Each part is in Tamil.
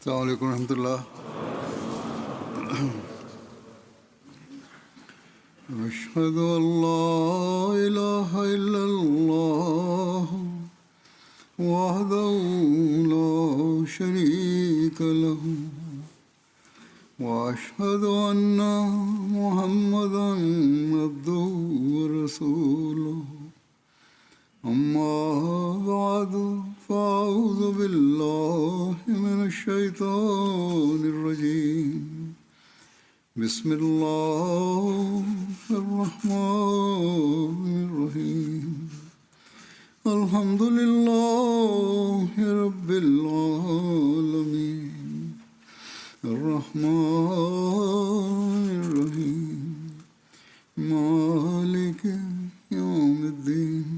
السلام عليكم ورحمة الله. أشهد أن لا إله إلا الله وحده لا شريك له وأشهد أن محمدا عبده ورسوله. أما بعد فأعوذ بالله من الشيطان الرجيم. بسم الله الرحمن الرحيم. الحمد لله رب العالمين الرحمن الرحيم مالك يوم الدين.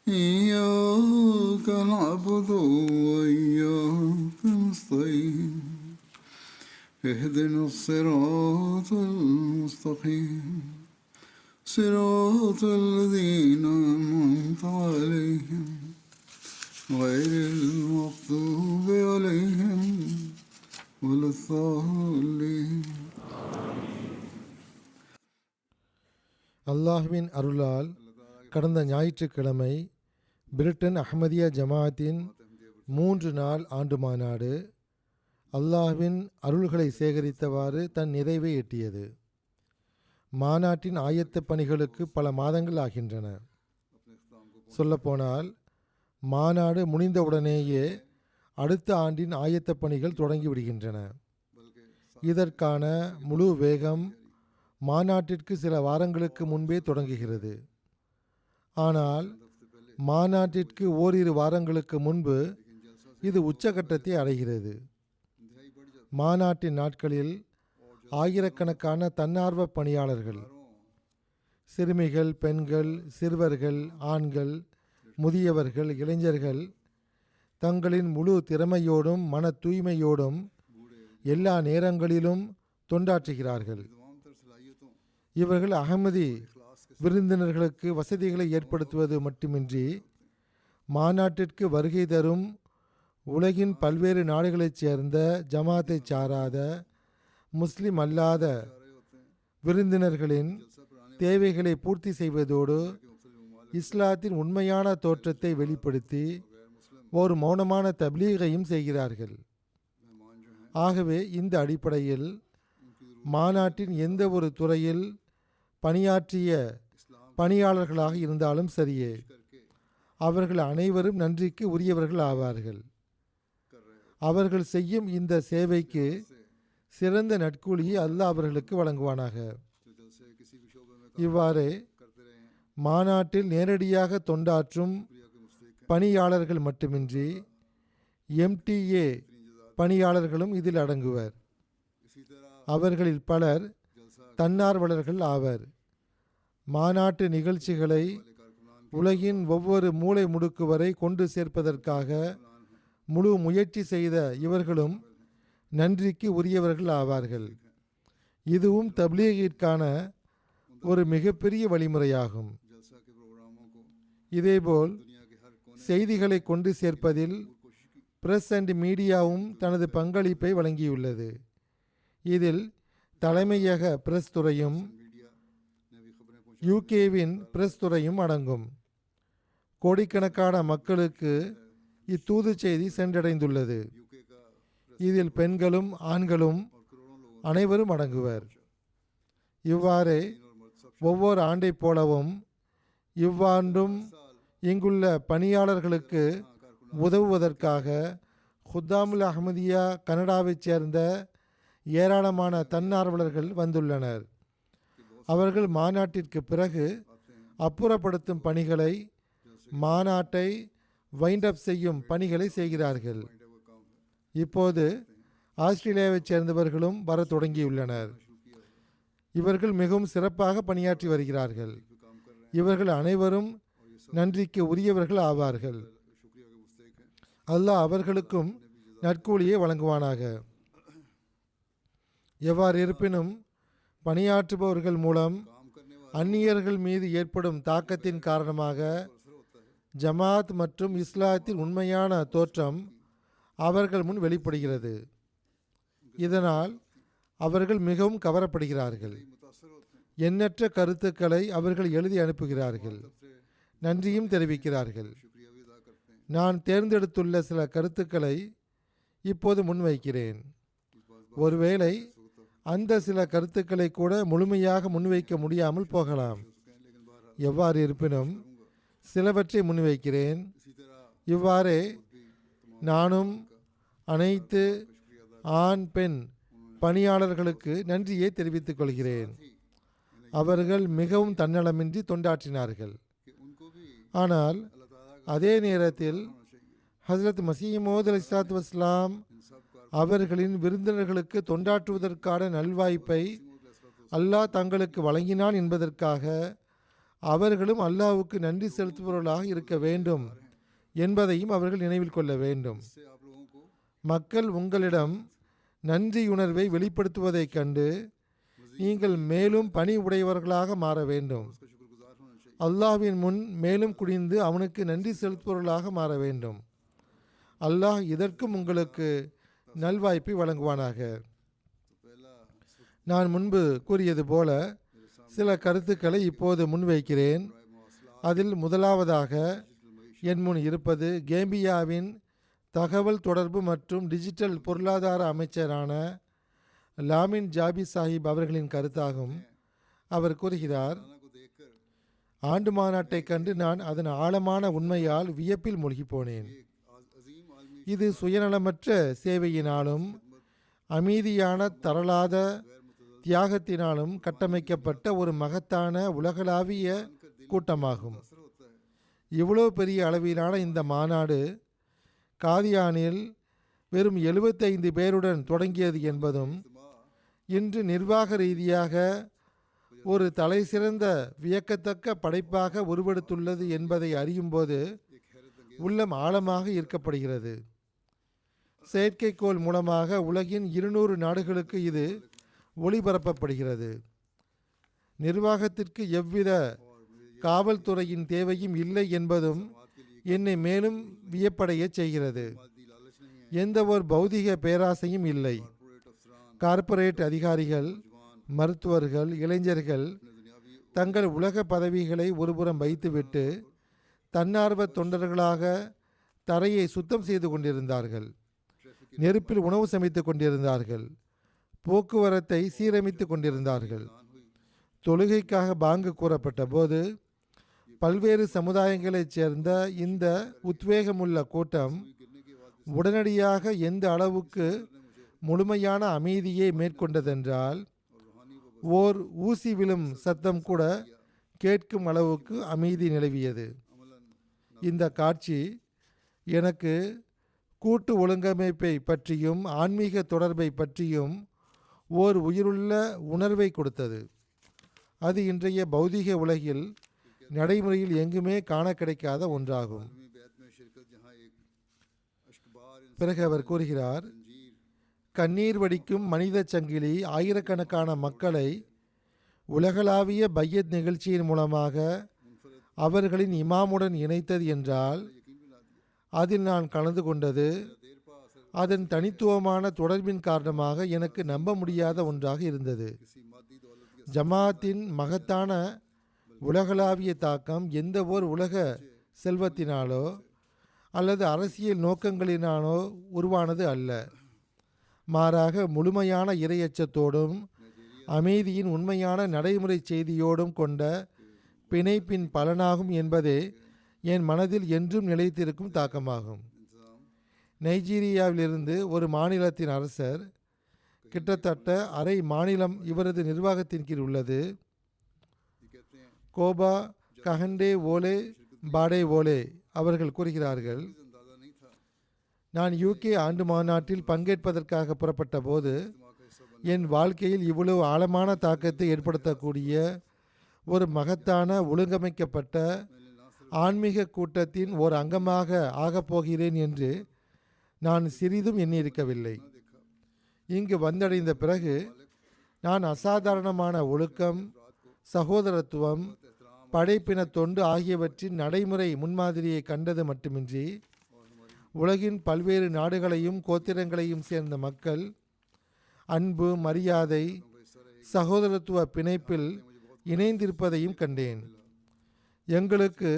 إياك نعبد وإياك نستعين. اهدنا الصراط المستقيم صراط الذين أنعمت عليهم غير المغضوب عليهم ولا الضالين. அல்லாஹ்வின் அருளால் கடந்த ஞாயிற்றுக்கிழமை பிரிட்டன் அஹ்மதியா ஜமாஅத்தின் 3 நாள் ஆண்டு மாநாடு அல்லாஹ்வின் அருள்களை சேகரித்தவாறு தன் நிறைவை எட்டியது. மாநாட்டின் ஆயத்த பணிகளுக்கு பல மாதங்கள் ஆகின்றன. சொல்லப்போனால் மாநாடு முடிந்தவுடனேயே அடுத்த ஆண்டின் ஆயத்த பணிகள் தொடங்கிவிடுகின்றன. இதற்கான முழு வேகம் மாநாட்டிற்கு சில வாரங்களுக்கு முன்பே தொடங்குகிறது. ஆனால் மாநாட்டிற்கு ஓரிரு வாரங்களுக்கு முன்பு இது உச்சகட்டத்தை அடைகிறது. மாநாட்டின் நாட்களில் ஆயிரக்கணக்கான தன்னார்வ பணியாளர்கள், சிறுமிகள், பெண்கள், சிறுவர்கள், ஆண்கள், முதியவர்கள், இளைஞர்கள் தங்களின் முழு திறமையோடும் மன தூய்மையோடும் எல்லா நேரங்களிலும் தொண்டாற்றுகிறார்கள். இவர்கள் அகமதி விருந்தினர்களுக்கு வசதிகளை ஏற்படுத்துவது மட்டுமின்றி மாநாட்டிற்கு வருகை தரும் உலகின் பல்வேறு நாடுகளைச் சேர்ந்த ஜமாத்தை சாராத முஸ்லிம் அல்லாத விருந்தினர்களின் தேவைகளை பூர்த்தி செய்வதோடு இஸ்லாத்தின் உண்மையான தோற்றத்தை வெளிப்படுத்தி ஒரு மௌனமான தப்லீகையும் செய்கிறார்கள். ஆகவே இந்த அடிப்படையில் மாநாட்டின் எந்த ஒரு துறையில் பணியாற்றிய பணியாளர்களாக இருந்தாலும் சரியே, அவர்கள் அனைவரும் நன்றிக்கு உரியவர்கள் ஆவார்கள். அவர்கள் செய்யும் இந்த சேவைக்கு சிறந்த நற்கூலியை அல்லாஹ் அவர்களுக்கு வழங்குவானாக. இவ்வாறு மாநாட்டில் நேரடியாக தொண்டாற்றும் பணியாளர்கள் மட்டுமின்றி MTA பணியாளர்களும் இதில் அடங்குவர். அவர்களில் பலர் தன்னார்வலர்கள் ஆவர். மாநாட்டு நிகழ்ச்சிகளை உலகின் ஒவ்வொரு மூலை முடுக்கு வரை கொண்டு சேர்ப்பதற்காக முழு முயற்சி செய்த இவர்களும் நன்றிக்கு உரியவர்கள் ஆவார்கள். இதுவும் தப்லீகிற்கான ஒரு மிகப்பெரிய வழிமுறையாகும். இதேபோல் செய்திகளை கொண்டு சேர்ப்பதில் பிரஸ் அண்ட் மீடியாவும் தனது பங்களிப்பை வழங்கியுள்ளது. இதில் தலைமையக பிரஸ் துறையும் UKவின் பிரஸ் துறையும் அடங்கும். கோடிக்கணக்கான மக்களுக்கு இத்தூது செய்தி சென்றடைந்துள்ளது. இதில் பெண்களும் ஆண்களும் அனைவரும் அடங்குவர். இவ்வாறு ஒவ்வொரு ஆண்டை போலவும் இவ்வாண்டும் இங்குள்ள பணியாளர்களுக்கு உதவுவதற்காக ஹுத்தாமுல் அஹ்மதியா கனடாவைச் சேர்ந்த ஏராளமான தன்னார்வலர்கள் வந்துள்ளனர். அவர்கள் மாநாட்டிற்கு பிறகு அப்புறப்படுத்தும் பணிகளை, மாநாட்டை வைண்ட் அப் செய்யும் பணிகளை செய்கிறார்கள். இப்போது ஆஸ்திரேலியாவைச் சேர்ந்தவர்களும் வர தொடங்கியுள்ளனர். இவர்கள் மிகவும் சிறப்பாக பணியாற்றி வருகிறார்கள். இவர்கள் அனைவரும் நன்றிக்கு உரியவர்கள் ஆவார்கள். அல்லாஹ் அவர்களுக்கும் நற்கூலியை வழங்குவானாக. எவ்வாறு இருப்பினும் பணியாற்றுபவர்கள் மூலம் அந்நியர்கள் மீது ஏற்படும் தாக்கத்தின் காரணமாக ஜமாத் மற்றும் இஸ்லாத்தின் உண்மையான தோற்றம் அவர்கள் முன் வெளிப்படுகிறது. இதனால் அவர்கள் மிகவும் கவரப்படுகிறார்கள். எண்ணற்ற கருத்துக்களை அவர்கள் எழுதி அனுப்புகிறார்கள், நன்றியும் தெரிவிக்கிறார்கள். நான் தேர்ந்தெடுத்துள்ள சில கருத்துக்களை இப்போது முன்வைக்கிறேன். ஒருவேளை அந்த சில கருத்துக்களை கூட முழுமையாக முன்வைக்க முடியாமல் போகலாம். எவ்வாறு இருப்பினும் சிலவற்றை முன்வைக்கிறேன். இவ்வாறே நானும் அனைத்து ஆண் பெண் பணியாளர்களுக்கு நன்றியை தெரிவித்துக் கொள்கிறேன். அவர்கள் மிகவும் தன்னலமின்றி தொண்டாற்றினார்கள். ஆனால் அதே நேரத்தில் ஹஸ்ரத் மசீஹ் மவ்ஊத் அலைஹிஸ்ஸலாத்து வஸ்ஸலாம் அவர்களின் விருந்தினர்களுக்கு தொண்டாற்றுவதற்கான நல்வாய்ப்பை அல்லாஹ் தங்களுக்கு வழங்கினான் என்பதற்காக அவர்களும் அல்லாஹ்வுக்கு நன்றி செலுத்துபவர்களாக இருக்க வேண்டும் என்பதையும் அவர்கள் நினைவில் கொள்ள வேண்டும். மக்கள் உங்களிடம் நன்றியுணர்வை வெளிப்படுத்துவதைக் கண்டு நீங்கள் மேலும் பணி உடையவர்களாக மாற வேண்டும். அல்லாஹ்வின் முன் மேலும் குனிந்து அவனுக்கு நன்றி செலுத்துபவர்களாக மாற வேண்டும். அல்லாஹ் இதற்கும் உங்களுக்கு நல்வாய்ப்பை வழங்குவானாக. நான் முன்பு கூறியது போல சில கருத்துக்களை இப்போது முன்வைக்கிறேன். அதில் முதலாவதாக என் முன் இருப்பது கேம்பியாவின் தகவல் தொடர்பு மற்றும் டிஜிட்டல் பொருளாதார அமைச்சரான லாமின் ஜாபி சாஹிப் அவர்களின் கருத்தாகும். அவர் கூறுகிறார், ஆண்டு மாநாட்டை கண்டு நான் அதன் ஆழமான உண்மையால் வியப்பில் மூழ்கி போனேன். இது சுயநலமற்ற சேவையினாலும் அமைதியான தரளாத தியாகத்தினாலும் கட்டமைக்கப்பட்ட ஒரு மகத்தான உலகளாவிய கூட்டமாகும். இவ்வளவு பெரிய அளவிலான இந்த மாநாடு காதியானில் வெறும் 75 பேருடன் தொடங்கியது என்பதும் இன்று நிர்வாக ரீதியாக ஒரு தலைசிறந்த வியக்கத்தக்க படைப்பாக உருவெடுத்துள்ளது என்பதை அறியும்போது உள்ளம் ஆழமாக ஈர்க்கப்படுகிறது. செயற்கைக்கோள் மூலமாக உலகின் 200 நாடுகளுக்கு இது ஒளிபரப்பப்படுகிறது. நிர்வாகத்திற்கு எவ்வித காவல்துறையின் தேவையும் இல்லை என்பதும் என்னை மேலும் வியப்படைய செய்கிறது. எந்த ஒரு பௌதிக பேராசையும் இல்லை. கார்ப்பரேட் அதிகாரிகள், மருத்துவர்கள், இளைஞர்கள் தங்கள் உலக பதவிகளை ஒருபுறம் வைத்துவிட்டு தன்னார்வ தொண்டர்களாக தரையை சுத்தம் செய்து கொண்டிருந்தார்கள். நெருப்பில் உணவு சமைத்து கொண்டிருந்தார்கள். போக்குவரத்தை சீரமைத்து கொண்டிருந்தார்கள். தொழுகைக்காக பாங்கு கூறப்பட்ட போது பல்வேறு சமுதாயங்களைச் சேர்ந்த இந்த உத்வேகமுள்ள கூட்டம் உடனடியாக எந்த அளவுக்கு முழுமையான அமைதியை மேற்கொண்டதென்றால் ஓர் ஊசி விழும் சத்தம் கூட கேட்கும் அளவுக்கு அமைதி நிலவியது. இந்த காட்சி எனக்கு கூட்டு ஒழுங்கமைப்பை பற்றியும் ஆன்மீக தொடர்பை பற்றியும் ஓர் உயிருள்ள உணர்வை கொடுத்தது. அது இன்றைய பௌதிக உலகில் நடைமுறையில் எங்குமே காண கிடைக்காத ஒன்றாகும். பிறகு அவர் கூறுகிறார், கண்ணீர் வடிக்கும் மனித சங்கிலி ஆயிரக்கணக்கான மக்களை உலகளாவிய பையத் நிகழ்ச்சியின் மூலமாக அவர்களின் இமாமுடன் இணைத்தது என்றால் அதில் நான் கலந்து கொண்டது அதன் தனித்துவமான தொடர்பின் காரணமாக எனக்கு நம்ப முடியாத ஒன்றாக இருந்தது. ஜமாத்தின் மகத்தான உலகளாவிய தாக்கம் எந்த ஓர் உலக செல்வத்தினாலோ அல்லது அரசியல் நோக்கங்களினாலோ உருவானது அல்ல. மாறாக முழுமையான இறையச்சத்தோடும் அமைதியின் உண்மையான நடைமுறை செய்தியோடும் கொண்ட பிணைப்பின் பலனாகும் என்பதே என் மனதில் என்றும் நிலைத்திருக்கும் தாக்கமாகும். நைஜீரியாவிலிருந்து ஒரு மாநிலத்தின் அரசர், கிட்டத்தட்ட அரை மாநிலம் இவரது நிர்வாகத்தின் கீழ் உள்ளது, கோபா கஹண்டே ஓலே பாடே ஓலே அவர்கள் கூறுகிறார்கள், நான் யூகே ஆண்டு மாநாட்டில் பங்கேற்பதற்காக புறப்பட்ட போது என் வாழ்க்கையில் இவ்வளவு ஆழமான தாக்கத்தை ஏற்படுத்தக்கூடிய ஒரு மகத்தான ஒழுங்கமைக்கப்பட்ட ஆன்மீக கூட்டத்தின் ஒரு அங்கமாக ஆகப்போகிறேன் என்று நான் சிறிதும் எண்ணியிருக்கவில்லை. இங்கு வந்தடைந்த பிறகு நான் அசாதாரணமான ஒழுக்கம், சகோதரத்துவம், படைப்பின தொண்டு ஆகியவற்றின் நடைமுறை முன்மாதிரியை கண்டது மட்டுமின்றி உலகின் பல்வேறு நாடுகளையும் கோத்திரங்களையும் சேர்ந்த மக்கள் அன்பு, மரியாதை, சகோதரத்துவ பிணைப்பில் இணைந்திருப்பதையும் கண்டேன். எங்களுக்கு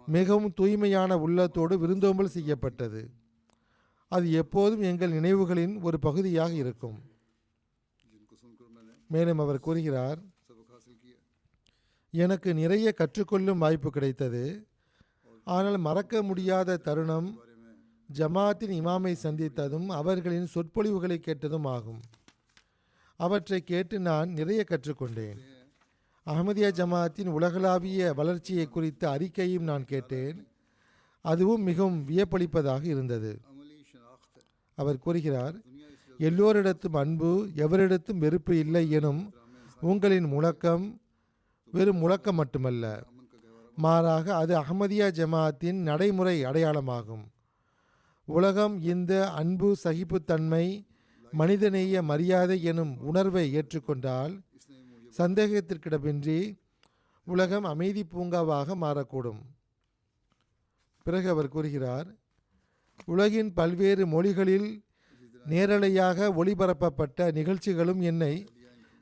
மிகவும் தூய்மையான உள்ளத்தோடு விருந்தோம்பல் செய்யப்பட்டது. அது எப்போதும் எங்கள் நினைவுகளின் ஒரு பகுதியாக இருக்கும். மேலும் அவர் கூறுகிறார், எனக்கு நிறைய கற்றுக்கொள்ளும் வாய்ப்பு கிடைத்தது. ஆனால் மறக்க முடியாத தருணம் ஜமாத்தின் இமாமை சந்தித்ததும் அவர்களின் சொற்பொழிவுகளை கேட்டதும் ஆகும். அவற்றை கேட்டு நான் நிறைய கற்றுக்கொண்டேன். அஹமதியா ஜமாத்தின் உலகளாவிய வளர்ச்சியை குறித்த அறிக்கையும் நான் கேட்டேன். அதுவும் மிகவும் வியப்பளிப்பதாக இருந்தது. அவர் கூறுகிறார், எல்லோரிடத்தும் அன்பு, எவரிடத்தும் வெறுப்பு இல்லை எனும் உங்களின் முழக்கம் வெறும் முழக்கம் மட்டுமல்ல, மாறாக அது அஹமதியா ஜமாத்தின் நடைமுறை அடையாளமாகும். உலகம் இந்த அன்பு, சகிப்புத்தன்மை, மனிதநேய மரியாதை எனும் உணர்வை ஏற்றுக்கொண்டால் சந்தேகத்திற்கிடமின்றி உலகம் அமைதி பூங்காவாக மாறக்கூடும். பிறகு அவர் கூறுகிறார், உலகின் பல்வேறு மொழிகளில் நேரலையாக ஒளிபரப்பப்பட்ட நிகழ்ச்சிகளும் என்னை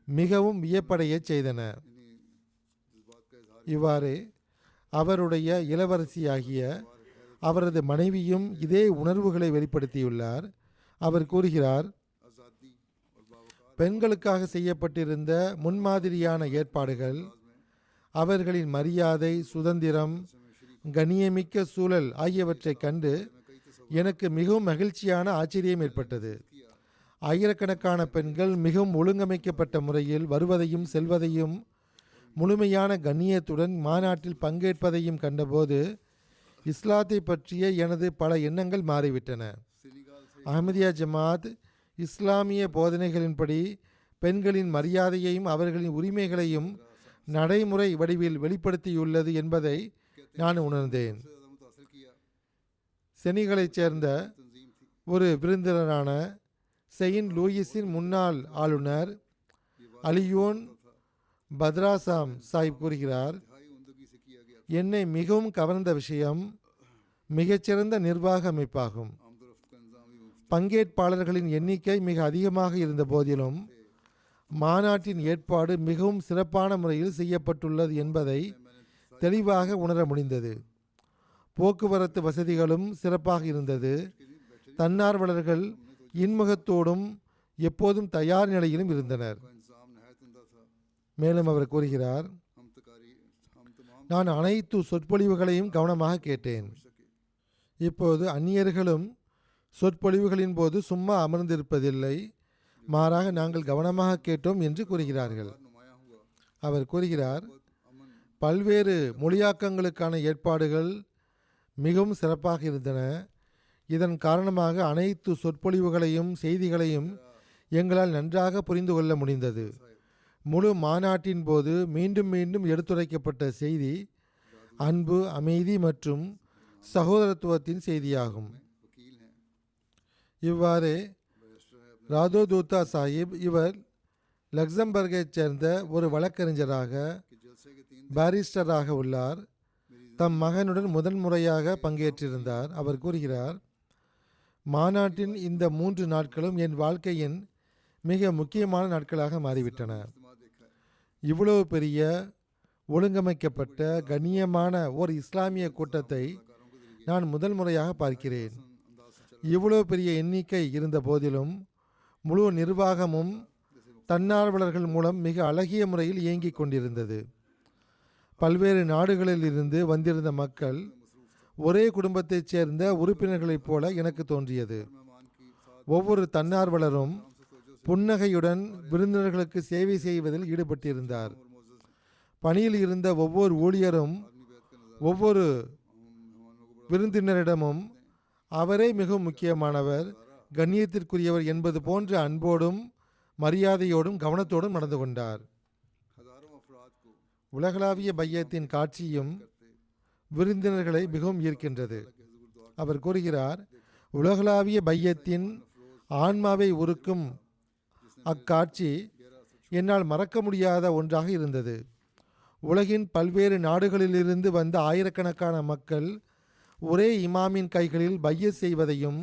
மிகவும் வியப்படைய செய்தன. இவ்வாறு அவருடைய இளவரசியாகிய அவரது மனைவியும் இதே உணர்வுகளை வெளிப்படுத்தியுள்ளார். அவர் கூறுகிறார், பெண்களுக்காக செய்யப்பட்டிருந்த முன்மாதிரியான ஏற்பாடுகள், அவர்களின் மரியாதை, சுதந்திரம், கண்ணியமிக்க சூழல் ஆகியவற்றை கண்டு எனக்கு மிகவும் மகிழ்ச்சியான ஆச்சரியம் ஏற்பட்டது. ஆயிரக்கணக்கான பெண்கள் மிகவும் ஒழுங்கமைக்கப்பட்ட முறையில் வருவதையும் செல்வதையும் முழுமையான கண்ணியத்துடன் மாநாட்டில் பங்கேற்பதையும் கண்டபோது இஸ்லாத்தை பற்றிய எனது பல எண்ணங்கள் மாறிவிட்டன. அஹமதியா ஜமாத் இஸ்லாமிய போதனைகளின்படி பெண்களின் மரியாதையையும் அவர்களின் உரிமைகளையும் நடைமுறை வடிவில் வெளிப்படுத்தியுள்ளது என்பதை நான் உணர்ந்தேன். செனிகளைச் சேர்ந்த ஒரு விருந்தினரான செயின்ட் லூயிஸின் முன்னாள் ஆளுநர் அலியோன் பத்ராசாம் சாஹிப் கூறுகிறார், என்னை மிகவும் கவர்ந்த விஷயம் மிகச்சிறந்த நிர்வாக அமைப்பாகும். பங்கேற்பாளர்களின் எண்ணிக்கை மிக அதிகமாக இருந்த போதிலும் மாநாட்டின் ஏற்பாடு மிகவும் சிறப்பான முறையில் செய்யப்பட்டுள்ளது என்பதை தெளிவாக உணர முடிந்தது. போக்குவரத்து வசதிகளும் சிறப்பாக இருந்தது. தன்னார்வலர்கள் இன்முகத்தோடும் எப்போதும் தயார் நிலையிலும் இருந்தனர். மேலும் அவர் கூறுகிறார், நான் அனைத்து சொற்பொழிவுகளையும் கவனமாக கேட்டேன். இப்போது அந்நியர்களும் சொற்பொழிவுகளின் போது சும்மா அமர்ந்திருப்பதில்லை, மாறாக நாங்கள் கவனமாக கேட்டோம் என்று கூறுகிறார்கள். அவர் கூறுகிறார், பல்வேறு மொழியாக்கங்களுக்கான ஏற்பாடுகள் மிகவும் சிறப்பாக இருந்தன. இதன் காரணமாக அனைத்து சொற்பொழிவுகளையும் செய்திகளையும் எங்களால் நன்றாக புரிந்து கொள்ள முடிந்தது. முழு மாநாட்டின் போது மீண்டும் மீண்டும் எடுத்துரைக்கப்பட்ட செய்தி அன்பு, அமைதி மற்றும் சகோதரத்துவத்தின் செய்தியாகும். இவ்வாறு ராதோதூத்தா சாஹிப், இவர் லக்சம்பர்கைச் சேர்ந்த ஒரு வழக்கறிஞராக பாரிஸ்டராக உள்ளார். தம் மகனுடன் முதன்முறையாக பங்கேற்றிருந்தார். அவர் கூறுகிறார், மாநாட்டின் இந்த 3 நாட்களும் என் வாழ்க்கையின் மிக முக்கியமான நாட்களாக மாறிவிட்டன. இவ்வளவு பெரிய ஒழுங்கமைக்கப்பட்ட கண்ணியமான ஓர் இஸ்லாமிய கூட்டத்தை நான் முதல் முறையாக பார்க்கிறேன். இவ்வளவு பெரிய எண்ணிக்கை இருந்த போதிலும் முழு நிர்வாகமும் தன்னார்வலர்கள் மூலம் மிக அழகிய முறையில் இயங்கிக் கொண்டிருந்தது. பல்வேறு நாடுகளில் இருந்து வந்திருந்த மக்கள் ஒரே குடும்பத்தைச் சேர்ந்த உறுப்பினர்களைப் போல எனக்கு தோன்றியது. ஒவ்வொரு தன்னார்வலரும் புன்னகையுடன் விருந்தினர்களுக்கு சேவை செய்வதில் ஈடுபட்டிருந்தார். பணியில் இருந்த ஒவ்வொரு ஊழியரும் ஒவ்வொரு விருந்தினரிடமும் அவரே மிகவும் முக்கியமானவர், கண்ணியத்திற்குரியவர் என்பது போன்ற அன்போடும் மரியாதையோடும் கவனத்தோடும் நடந்து கொண்டார். உலகளாவிய பையத்தின் காட்சியும் விருந்தினர்களை மிகவும் ஈர்க்கின்றது. அவர் கூறுகிறார், உலகளாவிய பையத்தின் ஆன்மாவை உருக்கும் அக்காட்சி என்னால் மறக்க முடியாத ஒன்றாக இருந்தது. உலகின் பல்வேறு நாடுகளிலிருந்து வந்த ஆயிரக்கணக்கான மக்கள் ஒரே இமாமின் கைகளில் பையத் செய்வதையும்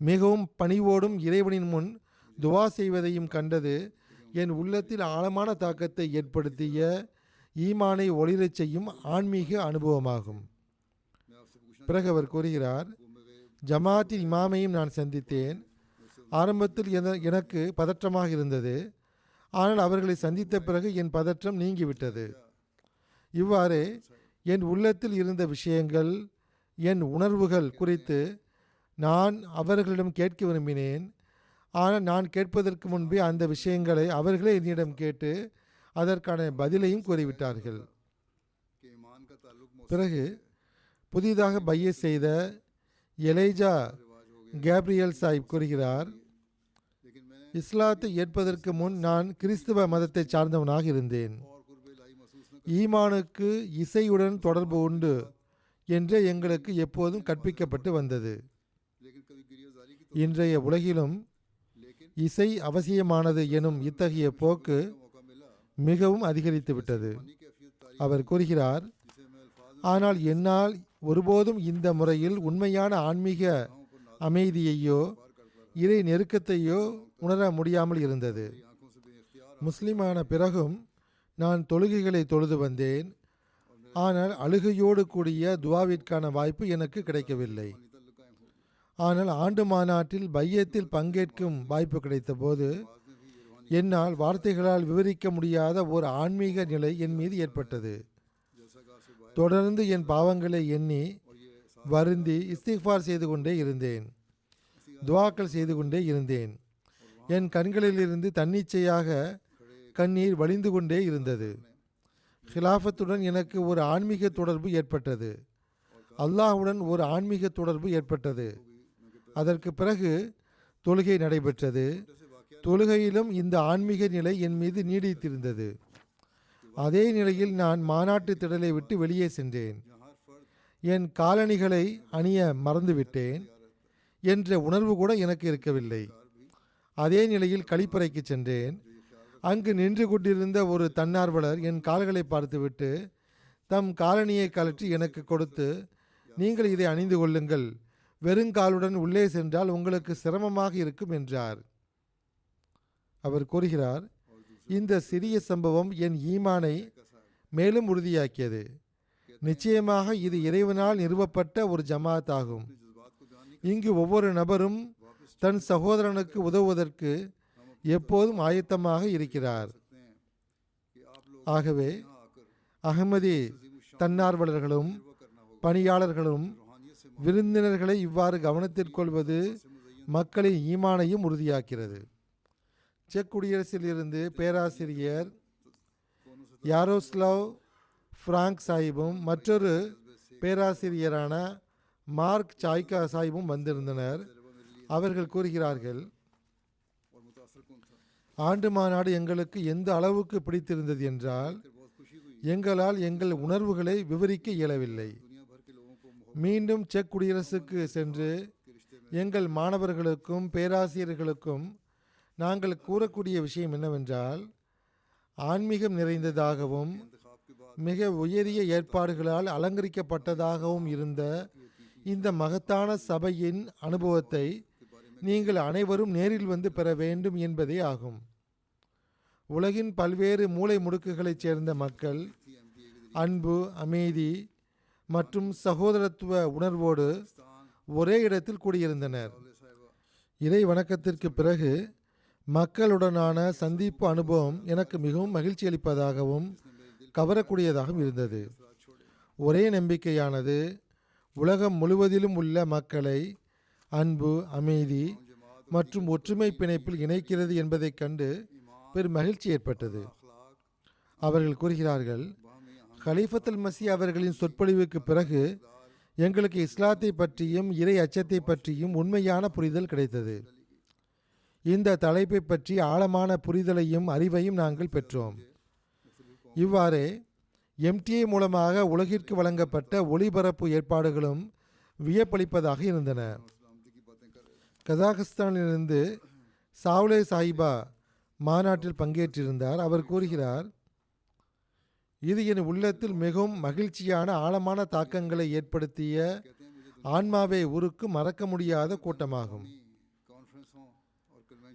மிகவும் பணிவோடும் இறைவனின் முன் துவா செய்வதையும் கண்டது என் உள்ளத்தில் ஆழமான தாக்கத்தை ஏற்படுத்திய ஈமானை ஒளிரச் செய்யும் ஆன்மீக அனுபவமாகும். பிறகு அவர் கூறுகிறார், ஜமாத்தின் இமாமையும் நான் சந்தித்தேன். ஆரம்பத்தில் எனக்கு பதற்றமாக இருந்தது. ஆனால் அவர்களை சந்தித்த பிறகு என் பதற்றம் நீங்கிவிட்டது. இவ்வாறே என் உள்ளத்தில் இருந்த விஷயங்கள், என் உணர்வுகள் குறித்து நான் அவர்களிடம் கேட்க விரும்பினேன். ஆனால் நான் கேட்பதற்கு முன்பே அந்த விஷயங்களை அவர்களே என்னிடம் கேட்டு அதற்கான பதிலையும் கூறிவிட்டார்கள். பிறகு புதிதாக பைய செய்த எலைஜா கேப்ரியல் சாஹிப் கூறுகிறார், இஸ்லாத்தை ஏற்பதற்கு முன் நான் கிறிஸ்துவ மதத்தை சார்ந்தவனாக இருந்தேன். ஈமானுக்கு இசையுடன் தொடர்பு உண்டு என்று எங்களுக்கு எப்போதும் கற்பிக்கப்பட்டு வந்தது. இன்றைய உலகிலும் இசை அவசியமானது எனும் இத்தகைய போக்கு மிகவும் அதிகரித்துவிட்டது. அவர் கூறுகிறார், ஆனால் என்னால் ஒருபோதும் இந்த முறையில் உண்மையான ஆன்மீக அமைதியையோ இறை நெருக்கத்தையோ உணர முடியாமல் இருந்தது. முஸ்லிமான பிறகும் நான் தொழுகைகளை தொழுது வந்தேன். ஆனால் அழுகையோடு கூடிய துவாவிற்கான வாய்ப்பு எனக்கு கிடைக்கவில்லை. ஆனால் ஆண்டு மாநாட்டில் பையத்தில் பங்கேற்கும் வாய்ப்பு கிடைத்த போது என்னால் வார்த்தைகளால் விவரிக்க முடியாத ஒரு ஆன்மீக நிலை என் மீது ஏற்பட்டது. தொடர்ந்து என் பாவங்களை எண்ணி வருந்தி இஸ்திக்ஃபார் செய்து கொண்டே இருந்தேன். துவாக்கள் செய்து கொண்டே இருந்தேன். என் கண்களிலிருந்து தன்னிச்சையாக கண்ணீர் வழிந்து கொண்டே இருந்தது. ஹிலாஃபத்துடன் எனக்கு ஒரு ஆன்மீக தொடர்பு ஏற்பட்டது. அல்லாஹுடன் ஒரு ஆன்மீக தொடர்பு ஏற்பட்டது. அதற்கு பிறகு தொழுகை நடைபெற்றது. தொழுகையிலும் இந்த ஆன்மீக நிலை என் மீது நீடித்திருந்தது. அதே நிலையில் நான் மாநாட்டு திடலை விட்டு வெளியே சென்றேன். என் காலணிகளை அணிய மறந்துவிட்டேன் என்ற உணர்வு கூட எனக்கு இருக்கவில்லை. அதே நிலையில் கழிப்பறைக்கு சென்றேன். அங்கு நின்று கொண்டிருந்த ஒரு தன்னார்வலர் என் கால்களை பார்த்துவிட்டு தம் காலணியை கழற்றி எனக்கு கொடுத்து, நீங்கள் இதை அணிந்து கொள்ளுங்கள், வெறுங்காலுடன் உள்ளே சென்றால் உங்களுக்கு சிரமமாக இருக்கும் என்றார். அவர் கூறுகிறார், இந்த சிறிய சம்பவம் என் ஈமானை மேலும் உறுதியாக்கியது. நிச்சயமாக இது இறைவனால் நிறுவப்பட்ட ஒரு ஜமாத் ஆகும். இங்கு ஒவ்வொரு நபரும் தன் சகோதரனுக்கு உதவுவதற்கு எப்போதும் ஆயத்தமாக இருக்கிறார். ஆகவே அகமதி தன்னார்வலர்களும் பணியாளர்களும் விருந்தினர்களை இவ்வாறு கவனத்திற்கொள்வது மக்களின் ஈமானையும் உறுதியாக்கிறது. செக் குடியரசில் இருந்து பேராசிரியர் யாரோஸ்லாவ் ஃப்ராங்க் சாஹிபும் மற்றொரு பேராசிரியரான மார்க் சாய்கா சாஹிபும் வந்திருந்தனர். அவர்கள் கூறுகிறார்கள், ஆண்டு மாநாடு எங்களுக்கு எந்த அளவுக்கு பிடித்திருந்தது என்றால் எங்களால் எங்கள் உணர்வுகளை விவரிக்க இயலவில்லை. மீண்டும் செக் குடியரசுக்கு சென்று எங்கள் மாணவர்களுக்கும் பேராசிரியர்களுக்கும் நாங்கள் கூறக்கூடிய விஷயம் என்னவென்றால், ஆன்மீகம் நிறைந்ததாகவும் மிக உயரிய ஏற்பாடுகளால் அலங்கரிக்கப்பட்டதாகவும் இருந்த இந்த மகத்தான சபையின் அனுபவத்தை நீங்கள் அனைவரும் நேரில் வந்து பெற வேண்டும் என்பதே ஆகும். உலகின் பல்வேறு மூலை முடுக்குகளைச் சேர்ந்த மக்கள் அன்பு, அமைதி மற்றும் சகோதரத்துவ உணர்வோடு ஒரே இடத்தில் கூடியிருந்தனர். இறை வணக்கத்திற்கு பிறகு மக்களுடனான சந்திப்பு அனுபவம் எனக்கு மிகவும் மகிழ்ச்சி அளிப்பதாகவும் கவரக்கூடியதாகவும் இருந்தது. ஒரே நம்பிக்கையானது உலகம் முழுவதிலும் உள்ள மக்களை அன்பு, அமைதி மற்றும் ஒற்றுமை பிணைப்பில் இணைக்கிறது என்பதைக் கண்டு பெரும் மகிழ்ச்சி ஏற்பட்டது. அவர்கள் கூறுகிறார்கள், கலீஃபத்துல் மஸீ அவர்களின் சொற்பொழிவுக்கு பிறகு எங்களுக்கு இஸ்லாத்தை பற்றியும் இறை அச்சத்தை பற்றியும் உண்மையான புரிதல் கிடைத்தது. இந்த தலைப்பை பற்றி ஆழமான புரிதலையும் அறிவையும் நாங்கள் பெற்றோம். இவ்வாறே எம்டிஏ மூலமாக உலகிற்கு வழங்கப்பட்ட ஒளிபரப்பு ஏற்பாடுகளும் வியப்பளிப்பதாக இருந்தன. கசாகஸ்தானிலிருந்து சாவ்லே சாஹிபா மாநாட்டில் பங்கேற்றிருந்தார். அவர் கூறுகிறார், இது என் உள்ளத்தில் மிகவும் மகிழ்ச்சியான ஆழமான தாக்கங்களை ஏற்படுத்திய ஆன்மாவை உருக்கும் மறக்க முடியாத கூட்டமாகும்.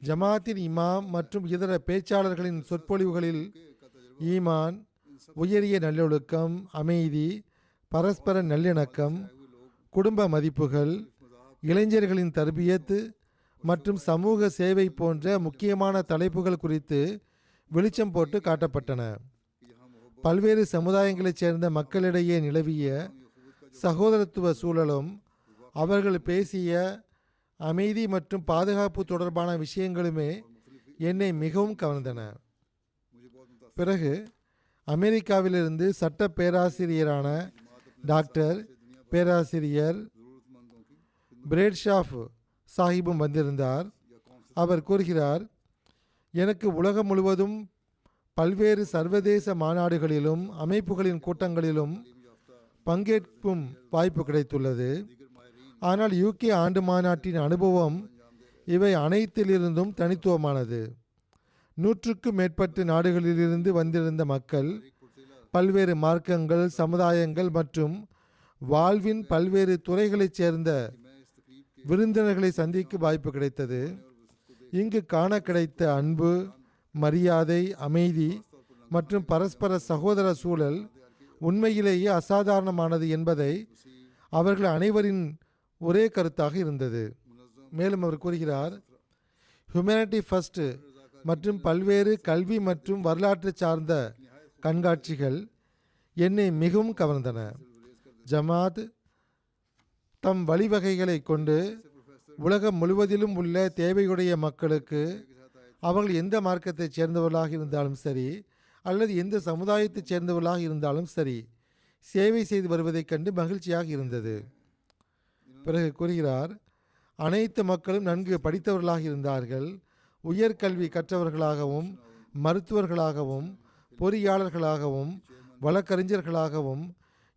ஜமாத்தின் இமாம் மற்றும் இதர பேச்சாளர்களின் சொற்பொழிவுகளில் ஈமான், உயரிய நல்லொழுக்கம், அமைதி, பரஸ்பர நல்லிணக்கம், குடும்ப மதிப்புகள், இளைஞர்களின் தர்பியத்து மற்றும் சமூக சேவை போன்ற முக்கியமான தலைப்புகள் குறித்து வெளிச்சம் போட்டு காட்டப்பட்டன. பல்வேறு சமுதாயங்களைச் சேர்ந்த மக்களிடையே நிலவிய சகோதரத்துவ சூழலும் அவர்கள் பேசிய அமைதி மற்றும் பாதுகாப்பு தொடர்பான விஷயங்களுமே என்னை மிகவும் கவர்ந்தன. பிறகு அமெரிக்காவிலிருந்து சட்ட பேராசிரியரான டாக்டர் பேராசிரியர் பிரேட்ஷாஃப் சாஹிபும் வந்திருந்தார். அவர் கூறுகிறார், எனக்கு உலகம் முழுவதும் பல்வேறு சர்வதேச மாநாடுகளிலும் அமைப்புகளின் கூட்டங்களிலும் பங்கேற்கும் வாய்ப்பு கிடைத்துள்ளது. ஆனால் யூகே ஆண்டு மாநாட்டின் அனுபவம் இவை அனைத்திலிருந்தும் தனித்துவமானது. 100க்கும் மேற்பட்ட நாடுகளிலிருந்து வந்திருந்த மக்கள் பல்வேறு மார்க்கங்கள், சமுதாயங்கள் மற்றும் வாழ்வின் பல்வேறு துறைகளைச் சேர்ந்த விருந்தினர்களை சந்திக்க வாய்ப்பு கிடைத்தது. இங்கு காண கிடைத்த அன்பு, மரியாதை, அமைதி மற்றும் பரஸ்பர சகோதர சூழல் உண்மையிலேயே அசாதாரணமானது என்பதை அவர்கள் அனைவரின் ஒரே கருத்தாக இருந்தது. மேலும் அவர் கூறுகிறார், ஹியூமனிட்டி ஃபர்ஸ்ட் மற்றும் பல்வேறு கல்வி மற்றும் வரலாற்று சார்ந்த கண்காட்சிகள் என்னை மிகவும் கவர்ந்தன. ஜமாத் தம் வழிவகைகளை கொண்டு உலகம் முழுவதிலும் உள்ள தேவையுடைய மக்களுக்கு அவர்கள் எந்த மார்க்கத்தைச் சேர்ந்தவர்களாக இருந்தாலும் சரி அல்லது எந்த சமுதாயத்தைச் சேர்ந்தவர்களாக இருந்தாலும் சரி சேவை செய்து வருவதைக் கண்டு மகிழ்ச்சியாக இருந்தது. பிறகு கூறுகிறார், அனைத்து மக்களும் நன்கு படித்தவர்களாக இருந்தார்கள். உயர்கல்வி கற்றவர்களாகவும் மருத்துவர்களாகவும் பொறியாளர்களாகவும் வழக்கறிஞர்களாகவும்